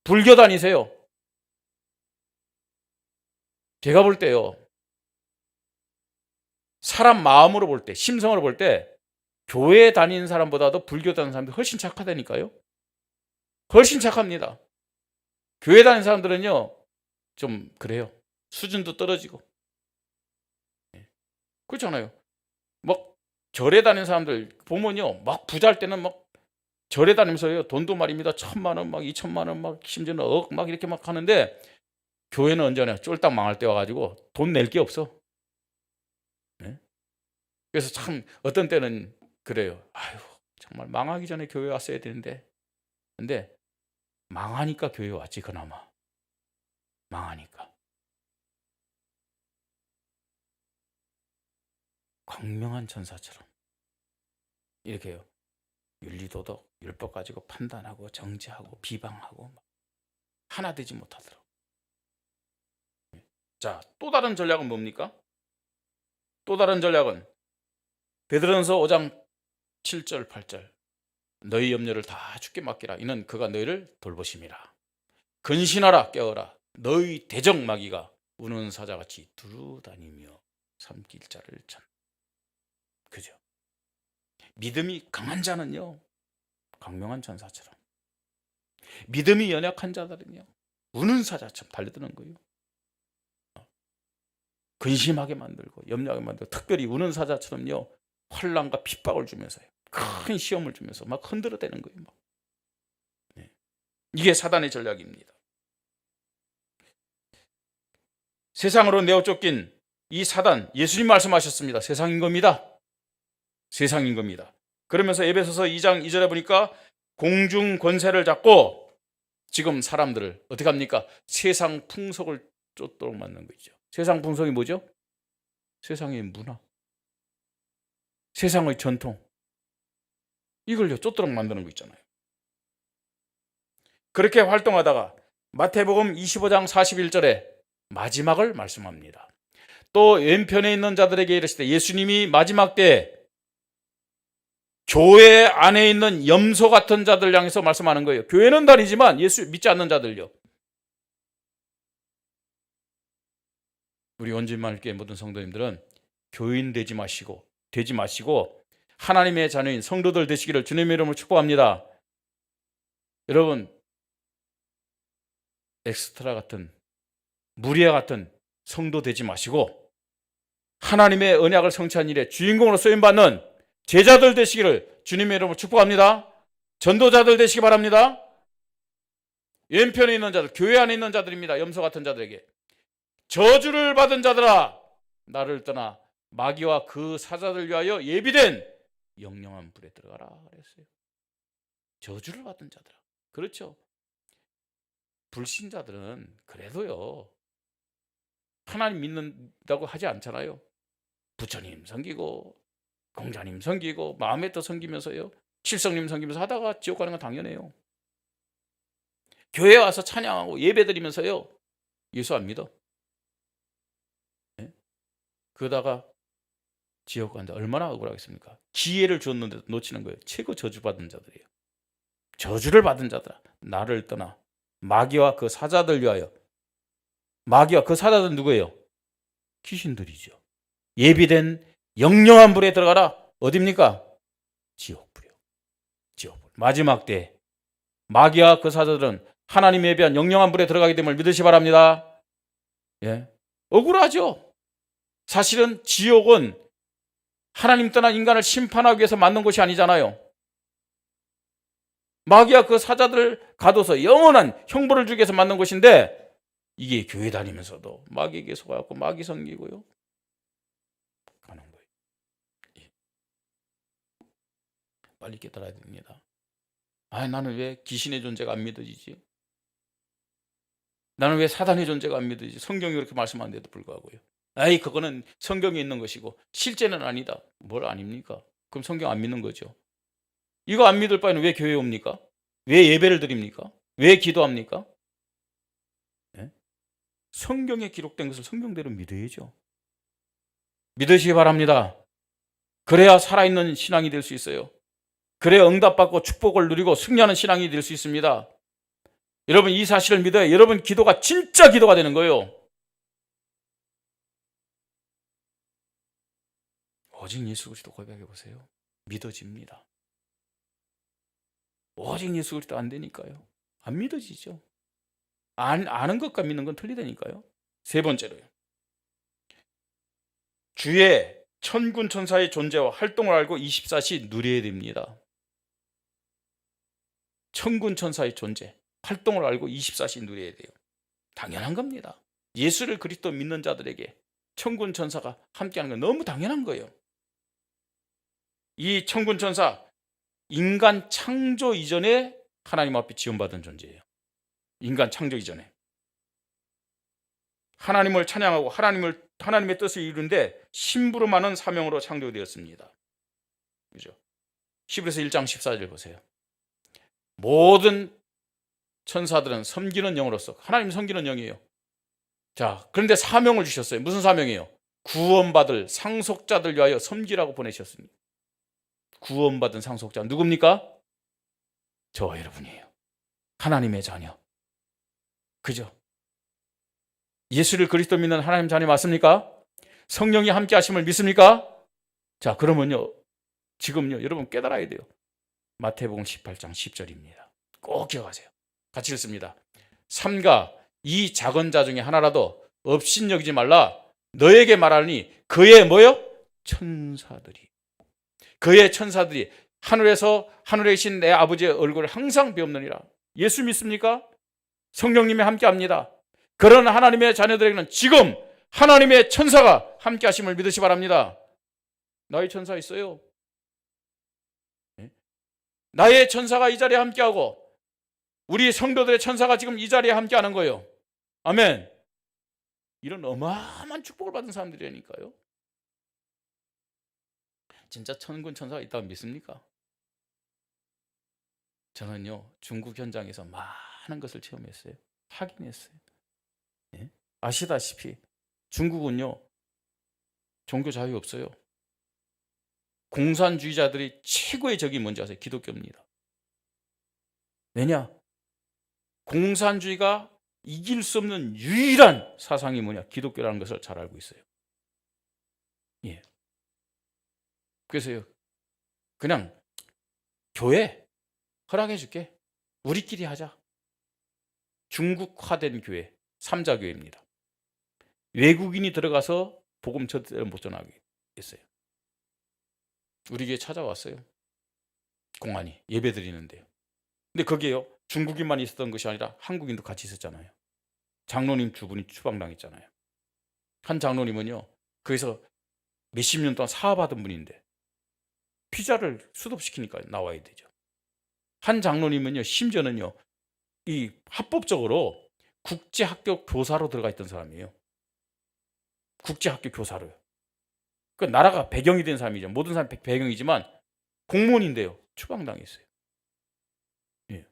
Speaker 1: 불교 다니세요. 제가 볼 때요, 사람 마음으로 볼 때, 심성으로 볼 때 교회 다니는 사람보다도 불교 다니는 사람들이 훨씬 착하다니까요. 훨씬 착합니다. 교회 다니는 사람들은요 좀 그래요. 수준도 떨어지고. 그렇잖아요. 막 절에 다니는 사람들 보면요, 막 부자일 때는 막 절에 다니면서요 돈도 말입니다 1,000만 원, 막 2,000만 원, 막 심지어는 억 막 이렇게 막 하는데 교회는 언제나 쫄딱 망할 때 와가지고 돈 낼 게 없어. 네? 그래서 참 어떤 때는 그래요. 아유, 정말 망하기 전에 교회 왔어야 되는데. 근데 망하니까 교회 왔지. 그나마 망하니까. 광명한 천사처럼 이렇게요, 윤리도덕 율법 가지고 판단하고 정죄하고 비방하고 하나 되지 못하더라고. 자, 또 다른 전략은 뭡니까? 또 다른 전략은 베드로전서 5장 7절 8절 너희 염려를 다 주께 맡기라. 이는 그가 너희를 돌보심이라. 근신하라 깨어라. 너희 대적 마귀가 우는 사자같이 두루다니며 삼킬 자를 찾. 그죠? 믿음이 강한 자는요 광명한 천사처럼, 믿음이 연약한 자들은요 우는 사자처럼 달려드는 거예요. 근심하게 만들고 염려하게 만들고, 특별히 우는 사자처럼요 환난과 핍박을 주면서요 큰 시험을 주면서 막 흔들어대는 거예요. 막. 네. 이게 사단의 전략입니다. 세상으로 내어 쫓긴 이 사단, 예수님 말씀하셨습니다. 세상인 겁니다. 세상인 겁니다. 그러면서 에베소서 2장 2절에 보니까 공중 권세를 잡고 지금 사람들을 어떻게 합니까? 세상 풍속을 쫓도록 만든 거죠. 세상 풍속이 뭐죠? 세상의 문화, 세상의 전통, 이걸요 쫓도록 만드는 거 있잖아요. 그렇게 활동하다가 마태복음 25장 41절에 마지막을 말씀합니다. 또 왼편에 있는 자들에게 이르시되, 예수님이 마지막 때 교회 안에 있는 염소 같은 자들 향해서 말씀하는 거예요. 교회는 다니지만 예수 믿지 않는 자들요. 우리 원주민교회 모든 성도님들은 교인 되지 마시고 하나님의 자녀인 성도들 되시기를 주님의 이름으로 축복합니다. 여러분, 엑스트라 같은 무리와 같은 성도 되지 마시고 하나님의 언약을 성취한 일에 주인공으로 쓰임받는 제자들 되시기를 주님의 이름으로 축복합니다. 전도자들 되시기 바랍니다. 왼편에 있는 자들, 교회 안에 있는 자들입니다. 염소 같은 자들에게 저주를 받은 자들아, 나를 떠나 마귀와 그 사자들 위하여 예비된 영영한 불에 들어가라 그랬어요. 저주를 받은 자들아. 그렇죠. 불신자들은 그래도요 하나님 믿는다고 하지 않잖아요. 부처님 섬기고 공자님 섬기고 마음에 또 섬기면서요 칠성님 섬기면서 하다가 지옥 가는 건 당연해요. 교회 와서 찬양하고 예배드리면서요 예수 안 믿어. 네? 그러다가 지옥 간다. 얼마나 억울하겠습니까? 기회를 줬는데도 놓치는 거예요. 최고 저주받은 자들이에요. 저주를 받은 자들아, 나를 떠나 마귀와 그 사자들 위하여. 마귀와 그 사자들은 누구예요? 귀신들이죠. 예비된 영영한 불에 들어가라. 어디입니까? 지옥불이요. 지옥불. 마지막 때 마귀와 그 사자들은 하나님에 비한 영영한 불에 들어가게 됨을 믿으시 바랍니다. 예, 억울하죠. 사실은 지옥은 하나님 떠난 인간을 심판하기 위해서 만든 곳이 아니잖아요. 마귀와 그 사자들 가둬서 영원한 형벌을 주기 위해서 만든 곳인데 이게 교회 다니면서도 마귀에게 속아갖고 마귀 섬기고요 가는 거예요. 예. 빨리 깨달아야 됩니다. 나는 왜 귀신의 존재가 안 믿어지지? 나는 왜 사단의 존재가 안 믿어지지? 성경이 그렇게 말씀하는데도 불구하고요. 그거는 성경에 있는 것이고 실제는 아니다. 뭘 아닙니까? 그럼 성경 안 믿는 거죠. 이거 안 믿을 바에는 왜 교회에 옵니까? 왜 예배를 드립니까? 왜 기도합니까? 네? 성경에 기록된 것을 성경대로 믿어야죠. 믿으시기 바랍니다. 그래야 살아있는 신앙이 될 수 있어요. 그래야 응답받고 축복을 누리고 승리하는 신앙이 될 수 있습니다. 여러분, 이 사실을 믿어야 여러분 기도가 진짜 기도가 되는 거예요. 오직 예수 그리스도 고백해 보세요. 믿어집니다. 오직 예수 그리스도 안 되니까요. 안 믿어지죠. 아는 것과 믿는 건 틀리다니까요. 세 번째로요. 주의 천군 천사의 존재와 활동을 알고 24시 누려야 됩니다. 천군 천사의 존재, 활동을 알고 24시 누려야 돼요. 당연한 겁니다. 예수를 그리스도 믿는 자들에게 천군 천사가 함께하는 건 너무 당연한 거예요. 이 천군 천사, 인간 창조 이전에 하나님 앞에 지원받은 존재예요. 인간 창조 이전에 하나님을 찬양하고 하나님의 뜻을 이루는데 심부름하는 사명으로 창조되었습니다. 그죠? 히브리서 1장 14절 보세요. 모든 천사들은 섬기는 영으로서 하나님 섬기는 영이에요. 자, 그런데 사명을 주셨어요. 무슨 사명이에요? 구원받을 상속자들 위하여 섬기라고 보내셨습니다. 구원받은 상속자 누굽니까? 저와 여러분이에요. 하나님의 자녀. 그죠? 예수를 그리스도 믿는 하나님 자녀 맞습니까? 성령이 함께 하심을 믿습니까? 자, 그러면요, 지금요, 여러분 깨달아야 돼요. 마태복음 18장 10절입니다. 꼭 기억하세요. 같이 읽습니다. 삼가 이 작은 자 중에 하나라도 업신여기지 말라. 너에게 말하니 그의 뭐요? 천사들이. 그의 천사들이 하늘에 계신 내 아버지의 얼굴을 항상 비옵느니라. 예수 믿습니까? 성령님이 함께합니다. 그런 하나님의 자녀들에게는 지금 하나님의 천사가 함께 하심을 믿으시 바랍니다. 나의 천사 있어요. 나의 천사가 이 자리에 함께하고 우리 성도들의 천사가 지금 이 자리에 함께하는 거예요. 아멘. 이런 어마어마한 축복을 받은 사람들이라니까요. 진짜 천군 천사가 있다고 믿습니까? 저는요 중국 현장에서 많은 것을 체험했어요. 확인했어요. 예? 아시다시피 중국은요 종교 자유 없어요. 공산주의자들이 최고의 적이 뭔지 아세요? 기독교입니다. 왜냐? 공산주의가 이길 수 없는 유일한 사상이 뭐냐? 기독교라는 것을 잘 알고 있어요. 예. 그래서요 그냥 교회 허락해 줄게. 우리끼리 하자. 중국화된 교회, 삼자교회입니다. 외국인이 들어가서 복음 절대로 못 전하게 했어요. 우리 교회 찾아왔어요. 공안이 예배 드리는데요. 근데 거기에요 중국인만 있었던 것이 아니라 한국인도 같이 있었잖아요. 장로님 두 분이 추방당했잖아요. 한 장로님은요 거기서 몇십 년 동안 사업하던 분인데 피자를 수습시키니까 나와야 되죠. 한 장로님은요 심지어는요 이 합법적으로 국제학교 교사로 들어가 있던 사람이에요. 국제학교 교사로요. 그 나라가 배경이 된 사람이죠. 모든 사람이 배경이지만 공무원인데요 추방당했어요. 예.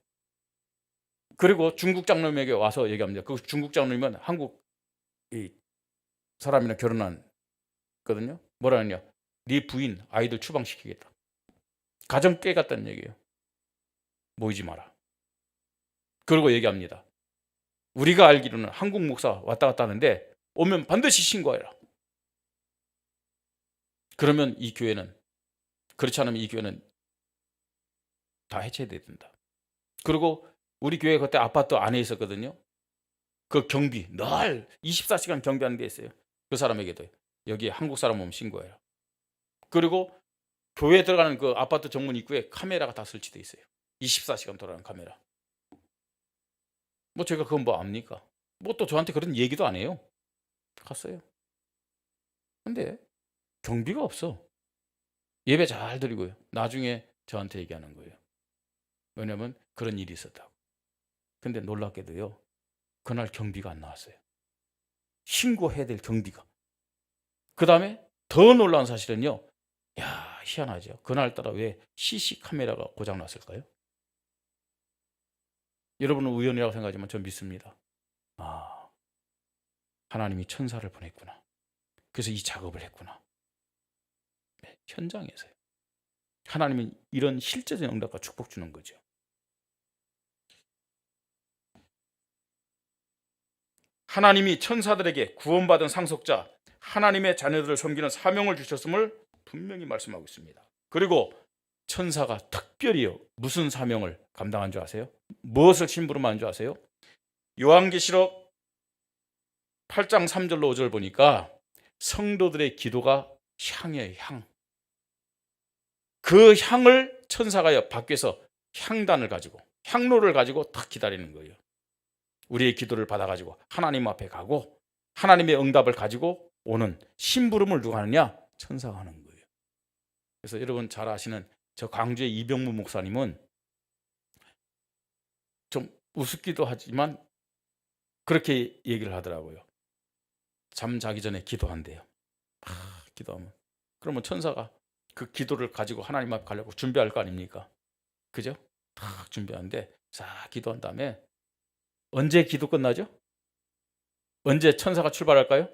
Speaker 1: 그리고 중국 장로님에게 와서 얘기합니다. 그 중국 장로님은 한국 이 사람이랑 결혼한거든요. 뭐라 하냐? 네 부인 아이들 추방시키겠다. 가정 깨갔다는 얘기예요. 모이지 마라. 그리고 얘기합니다. 우리가 알기로는 한국 목사 왔다 갔다 하는데 오면 반드시 신고해라. 그러면 이 교회는 그렇지 않으면 이 교회는 다 해체돼야 된다. 그리고 우리 교회 그때 아파트 안에 있었거든요. 그 경비 늘 24시간 경비하는 게 있어요. 그 사람에게도 여기 한국 사람 오면 신고해라. 그리고 교회에 들어가는 그 아파트 정문 입구에 카메라가 다 설치돼 있어요. 24시간 돌아가는 카메라. 뭐 제가 그건 뭐 압니까? 뭐 또 저한테 그런 얘기도 안 해요. 갔어요. 근데 경비가 없어. 예배 잘 드리고요. 나중에 저한테 얘기하는 거예요. 왜냐면 그런 일이 있었다고. 근데 놀랍게도요. 그날 경비가 안 나왔어요. 신고해야 될 경비가. 그 다음에 더 놀라운 사실은요. 야, 희한하죠. 그날따라 왜 CC 카메라가 고장 났을까요? 여러분은 우연이라고 생각하지만 전 믿습니다. 아, 하나님이 천사를 보냈구나. 그래서 이 작업을 했구나. 네, 현장에서요. 하나님은 이런 실제적인 응답과 축복 주는 거죠. 하나님이 천사들에게 구원받은 상속자, 하나님의 자녀들을 섬기는 사명을 주셨음을 분명히 말씀하고 있습니다. 그리고 천사가 특별히요 무슨 사명을 감당한 줄 아세요? 무엇을 심부름한 줄 아세요? 요한계시록 8장 3절로 5절 보니까 성도들의 기도가 향이에요. 향. 그 향을 천사가 밖에서 향단을 가지고 향로를 가지고 딱 기다리는 거예요. 우리의 기도를 받아가지고 하나님 앞에 가고 하나님의 응답을 가지고 오는 심부름을 누가 하느냐? 천사가 하는 거예요. 그래서 여러분 잘 아시는 저 광주의 이병무 목사님은 좀 우습기도 하지만 그렇게 얘기를 하더라고요. 잠 자기 전에 기도한대요. 기도하면 그러면 천사가 그 기도를 가지고 하나님 앞에 가려고 준비할 거 아닙니까? 그죠? 딱 준비하는데 싹 기도한 다음에 언제 기도 끝나죠? 언제 천사가 출발할까요?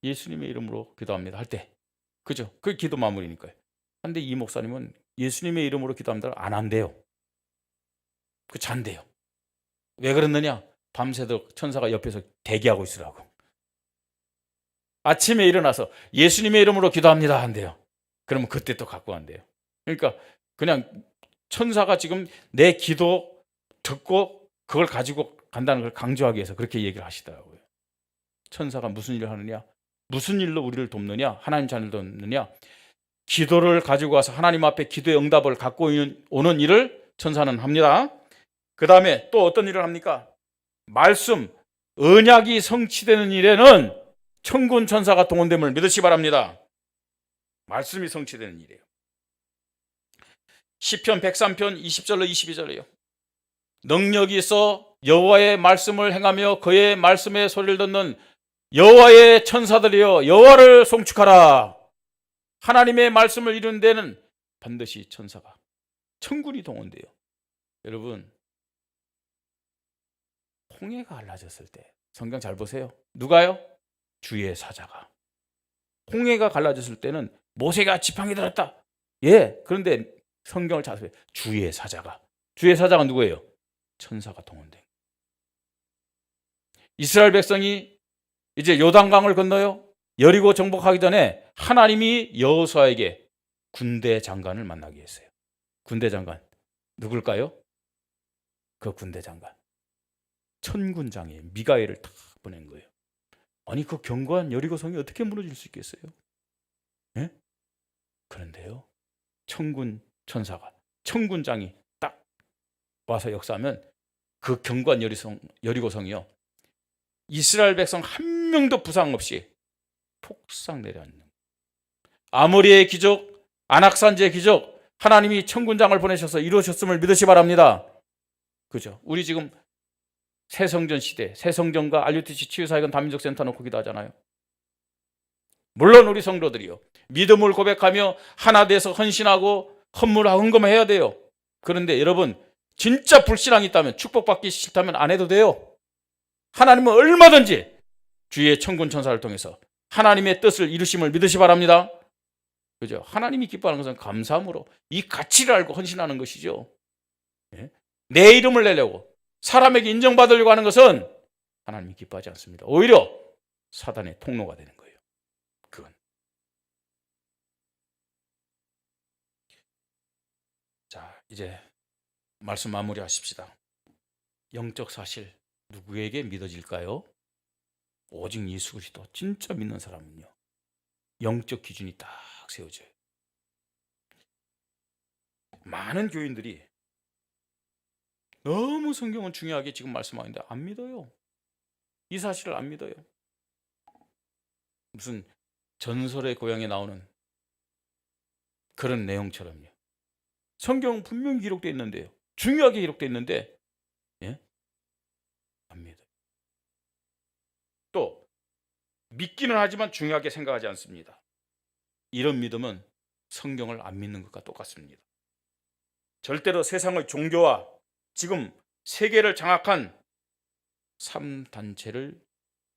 Speaker 1: 예수님의 이름으로 기도합니다 할 때. 그죠? 그게 기도 마무리니까요. 근데 이 목사님은 예수님의 이름으로 기도합니다 안 한대요. 그 잔대요. 왜 그랬느냐? 밤새도록 천사가 옆에서 대기하고 있으라고. 아침에 일어나서 예수님의 이름으로 기도합니다 한대요. 그러면 그때 또 갖고 간대요. 그러니까 그냥 천사가 지금 내 기도 듣고 그걸 가지고 간다는 걸 강조하기 위해서 그렇게 얘기를 하시더라고요. 천사가 무슨 일을 하느냐? 무슨 일로 우리를 돕느냐? 하나님 자녀를 돕느냐? 기도를 가지고 와서 하나님 앞에 기도의 응답을 갖고 오는 일을 천사는 합니다. 그 다음에 또 어떤 일을 합니까? 말씀, 언약이 성취되는 일에는 천군 천사가 동원됨을 믿으시기 바랍니다. 말씀이 성취되는 일이에요. 시편 103편 20절로 22절이에요. 능력이 있어 여호와의 말씀을 행하며 그의 말씀의 소리를 듣는 여호와의 천사들이여 여호와를 송축하라. 하나님의 말씀을 이루는 데는 반드시 천사가 천군이 동원돼요. 여러분, 홍해가 갈라졌을 때 성경 잘 보세요. 누가요? 주의 사자가. 홍해가 갈라졌을 때는 모세가 지팡이 들었다. 예, 그런데 성경을 잘 보세요. 주의 사자가. 주의 사자가 누구예요? 천사가 동원된. 이스라엘 백성이 이제 요단강을 건너요. 여리고 정복하기 전에 하나님이 여호수아에게 군대 장관을 만나게 했어요. 군대 장관 누굴까요? 그 군대 장관 천군장에 미가엘을 다 보낸 거예요. 아니 그 견고한 여리고성이 어떻게 무너질 수 있겠어요? 예? 그런데요, 천군 천사가 천군장이 딱 와서 역사하면 그 견고한 여리고성이요, 이스라엘 백성 한 명도 부상 없이 폭삭 내려앉는. 아모리의 기적, 안악산지의 기적, 하나님이 천군장을 보내셔서 이루셨음을 믿으시 바랍니다. 그죠? 우리 지금 새성전 시대, 새성전과 RUTC 치유사역은 다민족 센터 놓고 기도하잖아요. 물론 우리 성도들이요, 믿음을 고백하며 하나 돼서 헌신하고 헌물하고 헌금해야 돼요. 그런데 여러분, 진짜 불신앙이 있다면, 축복받기 싫다면 안 해도 돼요. 하나님은 얼마든지 주의 천군 천사를 통해서 하나님의 뜻을 이루심을 믿으시 바랍니다. 그죠? 하나님이 기뻐하는 것은 감사함으로 이 가치를 알고 헌신하는 것이죠. 예? 내 이름을 내려고 사람에게 인정받으려고 하는 것은 하나님이 기뻐하지 않습니다. 오히려 사단의 통로가 되는 거예요. 그건. 자, 이제 말씀 마무리하십시다. 영적 사실 누구에게 믿어질까요? 오직 예수 그리스도. 진짜 믿는 사람은요, 영적 기준이 딱 세워져요. 많은 교인들이 너무 성경은 중요하게 지금 말씀하는데 안 믿어요. 이 사실을 안 믿어요. 무슨 전설의 고향에 나오는 그런 내용처럼요. 성경은 분명히 기록되어 있는데요, 중요하게 기록되어 있는데, 예? 안 믿어요. 또 믿기는 하지만 중요하게 생각하지 않습니다. 이런 믿음은 성경을 안 믿는 것과 똑같습니다. 절대로 세상의 종교와 지금 세계를 장악한 3단체를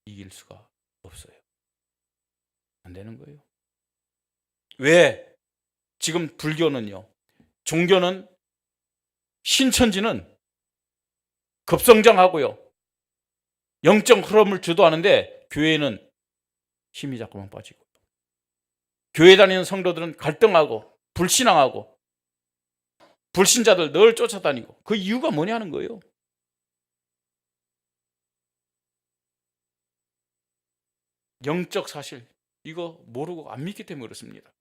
Speaker 1: 이길 수가 없어요. 안 되는 거예요. 왜? 지금 불교는요, 종교는 신천지는 급성장하고요, 영적 흐름을 주도하는데 교회는 힘이 자꾸만 빠지고, 교회 다니는 성도들은 갈등하고 불신앙하고 불신자들 늘 쫓아다니고, 그 이유가 뭐냐는 거예요. 영적 사실 이거 모르고 안 믿기 때문에 그렇습니다.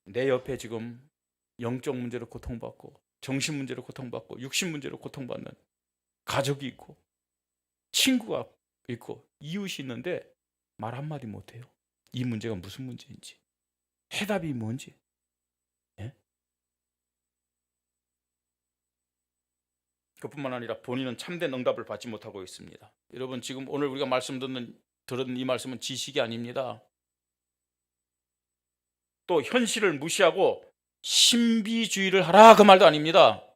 Speaker 1: 내 옆에 지금 영적 문제로 고통받고 정신 문제로 고통받고 육신 문제로 고통받는 가족이 있고 친구가 있고 이웃이 있는데 말 한마디 못해요. 이 문제가 무슨 문제인지, 해답이 뭔지. 예? 그뿐만 아니라 본인은 참된 응답을 받지 못하고 있습니다. 여러분, 지금 오늘 우리가 들은 이 말씀은 지식이 아닙니다. 또 현실을 무시하고 신비주의를 하라, 그 말도 아닙니다.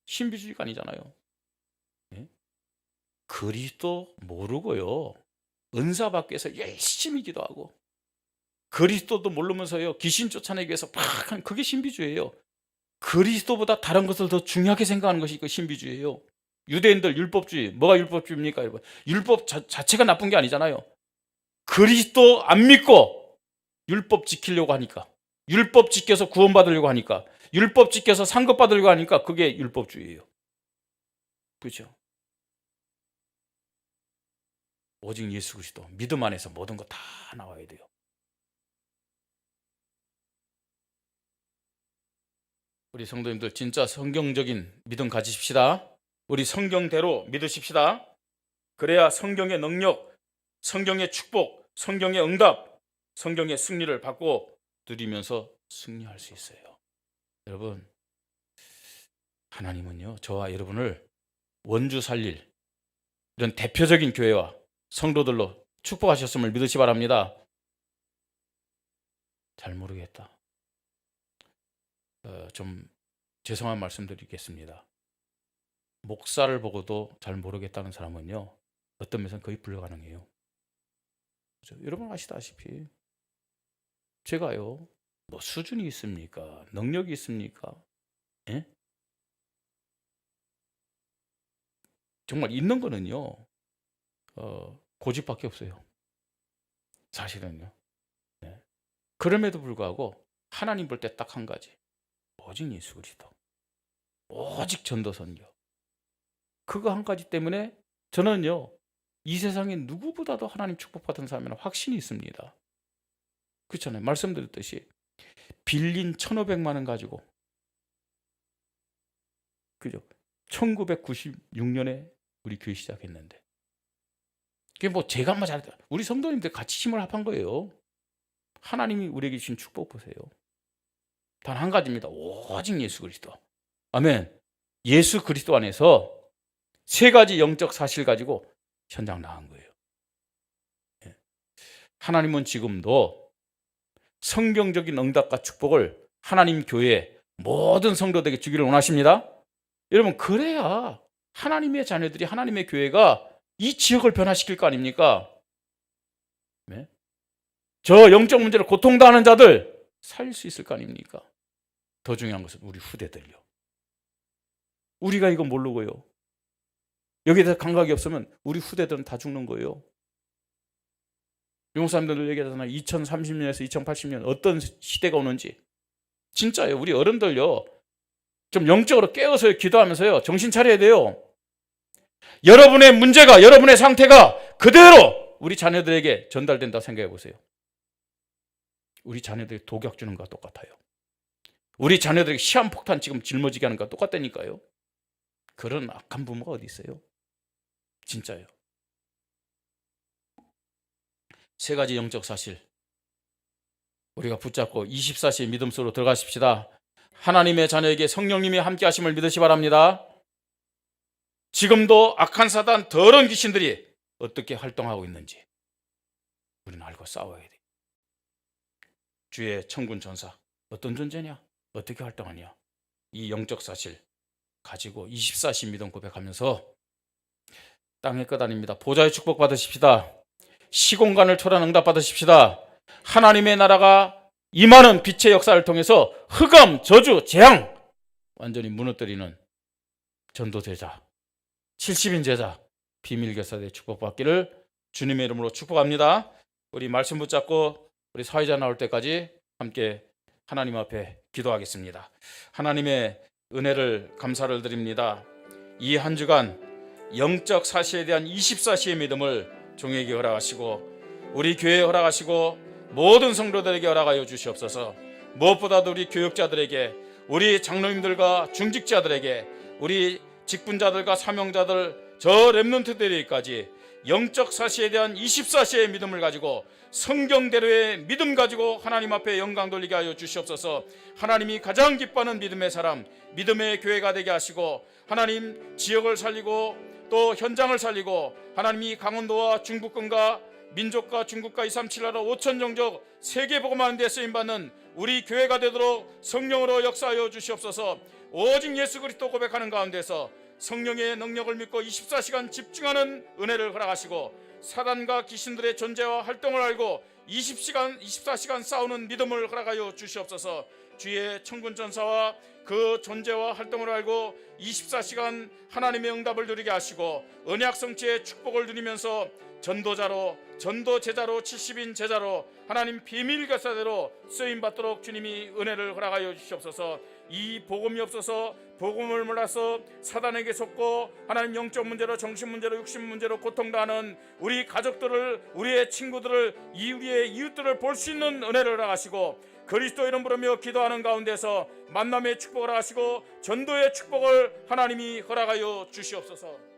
Speaker 1: 신비주의가 아니잖아요. 예? 그리스도 모르고요, 은사 받기 위해서 열심히 기도하고 그리스도도 모르면서요 귀신 쫓아내기 위해서 막 하는, 그게 신비주의예요. 그리스도보다 다른 것을 더 중요하게 생각하는 것이 그 신비주의예요. 유대인들 율법주의, 뭐가 율법주의입니까? 여러분, 율법 자체가 나쁜 게 아니잖아요. 그리스도 안 믿고 율법 지키려고 하니까, 율법 지켜서 구원받으려고 하니까, 율법 지켜서 상급 받으려고 하니까 그게 율법주의예요. 그렇죠? 오직 예수 그리스도 믿음 안에서 모든 거 다 나와야 돼요. 우리 성도님들 진짜 성경적인 믿음 가지십시다. 우리 성경대로 믿으십시다. 그래야 성경의 능력, 성경의 축복, 성경의 응답, 성경의 승리를 받고 누리면서 승리할 수 있어요. 여러분, 하나님은요 저와 여러분을 원주 살릴 이런 대표적인 교회와 성도들로 축복하셨음을 믿으시 바랍니다. 잘 모르겠다. 좀 죄송한 말씀드리겠습니다. 목사를 보고도 잘 모르겠다는 사람은요, 어떤 면에서는 거의 불가능해요. 그렇죠? 여러분 아시다시피 제가요, 뭐 수준이 있습니까? 능력이 있습니까? 예? 정말 있는 거는요, 고집밖에 없어요. 사실은요. 네. 그럼에도 불구하고 하나님 볼 때 딱 한 가지, 오직 예수 그리스도, 오직 전도 선교, 그거 한 가지 때문에 저는요, 이 세상에 누구보다도 하나님 축복받은 사람이라는 확신이 있습니다. 그렇잖아요. 말씀드렸듯이 빌린 1,500만 원 가지고, 그죠? 1996년에 우리 교회 시작했는데, 그게 뭐 제가 뭐 잘, 우리 성도님들 같이 힘을 합한 거예요. 하나님이 우리에게 주신 축복 보세요. 단 한 가지입니다. 오직 예수 그리스도. 아멘. 예수 그리스도 안에서 세 가지 영적 사실 가지고 현장 나간 거예요. 예. 하나님은 지금도 성경적인 응답과 축복을 하나님 교회 모든 성도들에게 주기를 원하십니다. 여러분, 그래야 하나님의 자녀들이, 하나님의 교회가 이 지역을 변화시킬 거 아닙니까? 네? 저 영적 문제로 고통당하는 자들 살릴 수 있을 거 아닙니까? 더 중요한 것은 우리 후대들요. 우리가 이거 모르고요, 여기에 대해서 감각이 없으면 우리 후대들은 다 죽는 거예요. 영국 사람들 얘기하잖아요. 2030년에서 2080년 어떤 시대가 오는지. 진짜예요. 우리 어른들요, 좀 영적으로 깨어서 기도하면서요, 정신 차려야 돼요. 여러분의 문제가, 여러분의 상태가 그대로 우리 자녀들에게 전달된다고 생각해 보세요. 우리 자녀들이 독약 주는 것과 똑같아요. 우리 자녀들에게 시한폭탄 지금 짊어지게 하는 것과 똑같다니까요. 그런 악한 부모가 어디 있어요? 진짜요. 세 가지 영적 사실 우리가 붙잡고 24시의 믿음 속으로 들어가십시다. 하나님의 자녀에게 성령님이 함께 하심을 믿으시 바랍니다. 지금도 악한 사단, 더러운 귀신들이 어떻게 활동하고 있는지 우리는 알고 싸워야 돼. 주의 천군 전사 어떤 존재냐? 어떻게 활동하냐? 이 영적 사실 가지고 24시 믿음 고백하면서 땅의 끝 아닙니다. 보좌의 축복 받으십시다. 시공간을 초월한 응답 받으십시다. 하나님의 나라가 임하는 빛의 역사를 통해서 흑암, 저주, 재앙 완전히 무너뜨리는 전도제자, 70인 제자, 비밀교사들의 축복받기를 주님의 이름으로 축복합니다. 우리 말씀 붙잡고 우리 사회자 나올 때까지 함께 하나님 앞에 기도하겠습니다. 하나님의 은혜를 감사를 드립니다. 이 한 주간 영적 사실에 대한 24시의 믿음을 종에게 허락하시고 우리 교회에 허락하시고 모든 성도들에게 허락하여 주시옵소서. 무엇보다도 우리 교역자들에게, 우리 장로님들과 중직자들에게, 우리 직분자들과 사명자들, 저 렘넌트들에게까지 영적 사실에 대한 24시의 믿음을 가지고 성경대로의 믿음 가지고 하나님 앞에 영광 돌리게 하여 주시옵소서. 하나님이 가장 기뻐하는 믿음의 사람, 믿음의 교회가 되게 하시고 하나님 지역을 살리고 또 현장을 살리고 하나님이 강원도와 중부권과 민족과 중국과 237나라 5천 종족 세계 복음하는 데 쓰임받는 우리 교회가 되도록 성령으로 역사하여 주시옵소서. 오직 예수 그리스도 고백하는 가운데서 성령의 능력을 믿고 24시간 집중하는 은혜를 허락하시고 사단과 귀신들의 존재와 활동을 알고 24시간 싸우는 믿음을 허락하여 주시옵소서. 주의 천군 전사와 그 존재와 활동을 알고 24시간 하나님의 응답을 누리게 하시고 언약 성취의 축복을 누리면서 전도자로, 전도 제자로, 70인 제자로 하나님 비밀 교사대로 쓰임 받도록 주님이 은혜를 허락하여 주시옵소서. 이 복음이 없어서 복음을 몰라서 사단에게 속고 하나님 영적 문제로, 정신 문제로, 육신 문제로 고통당하는 우리 가족들을, 우리의 친구들을, 우리의 이웃들을 볼 수 있는 은혜를 허락하시고 그리스도 이름 부르며 기도하는 가운데서 만남의 축복을 하시고 전도의 축복을 하나님이 허락하여 주시옵소서.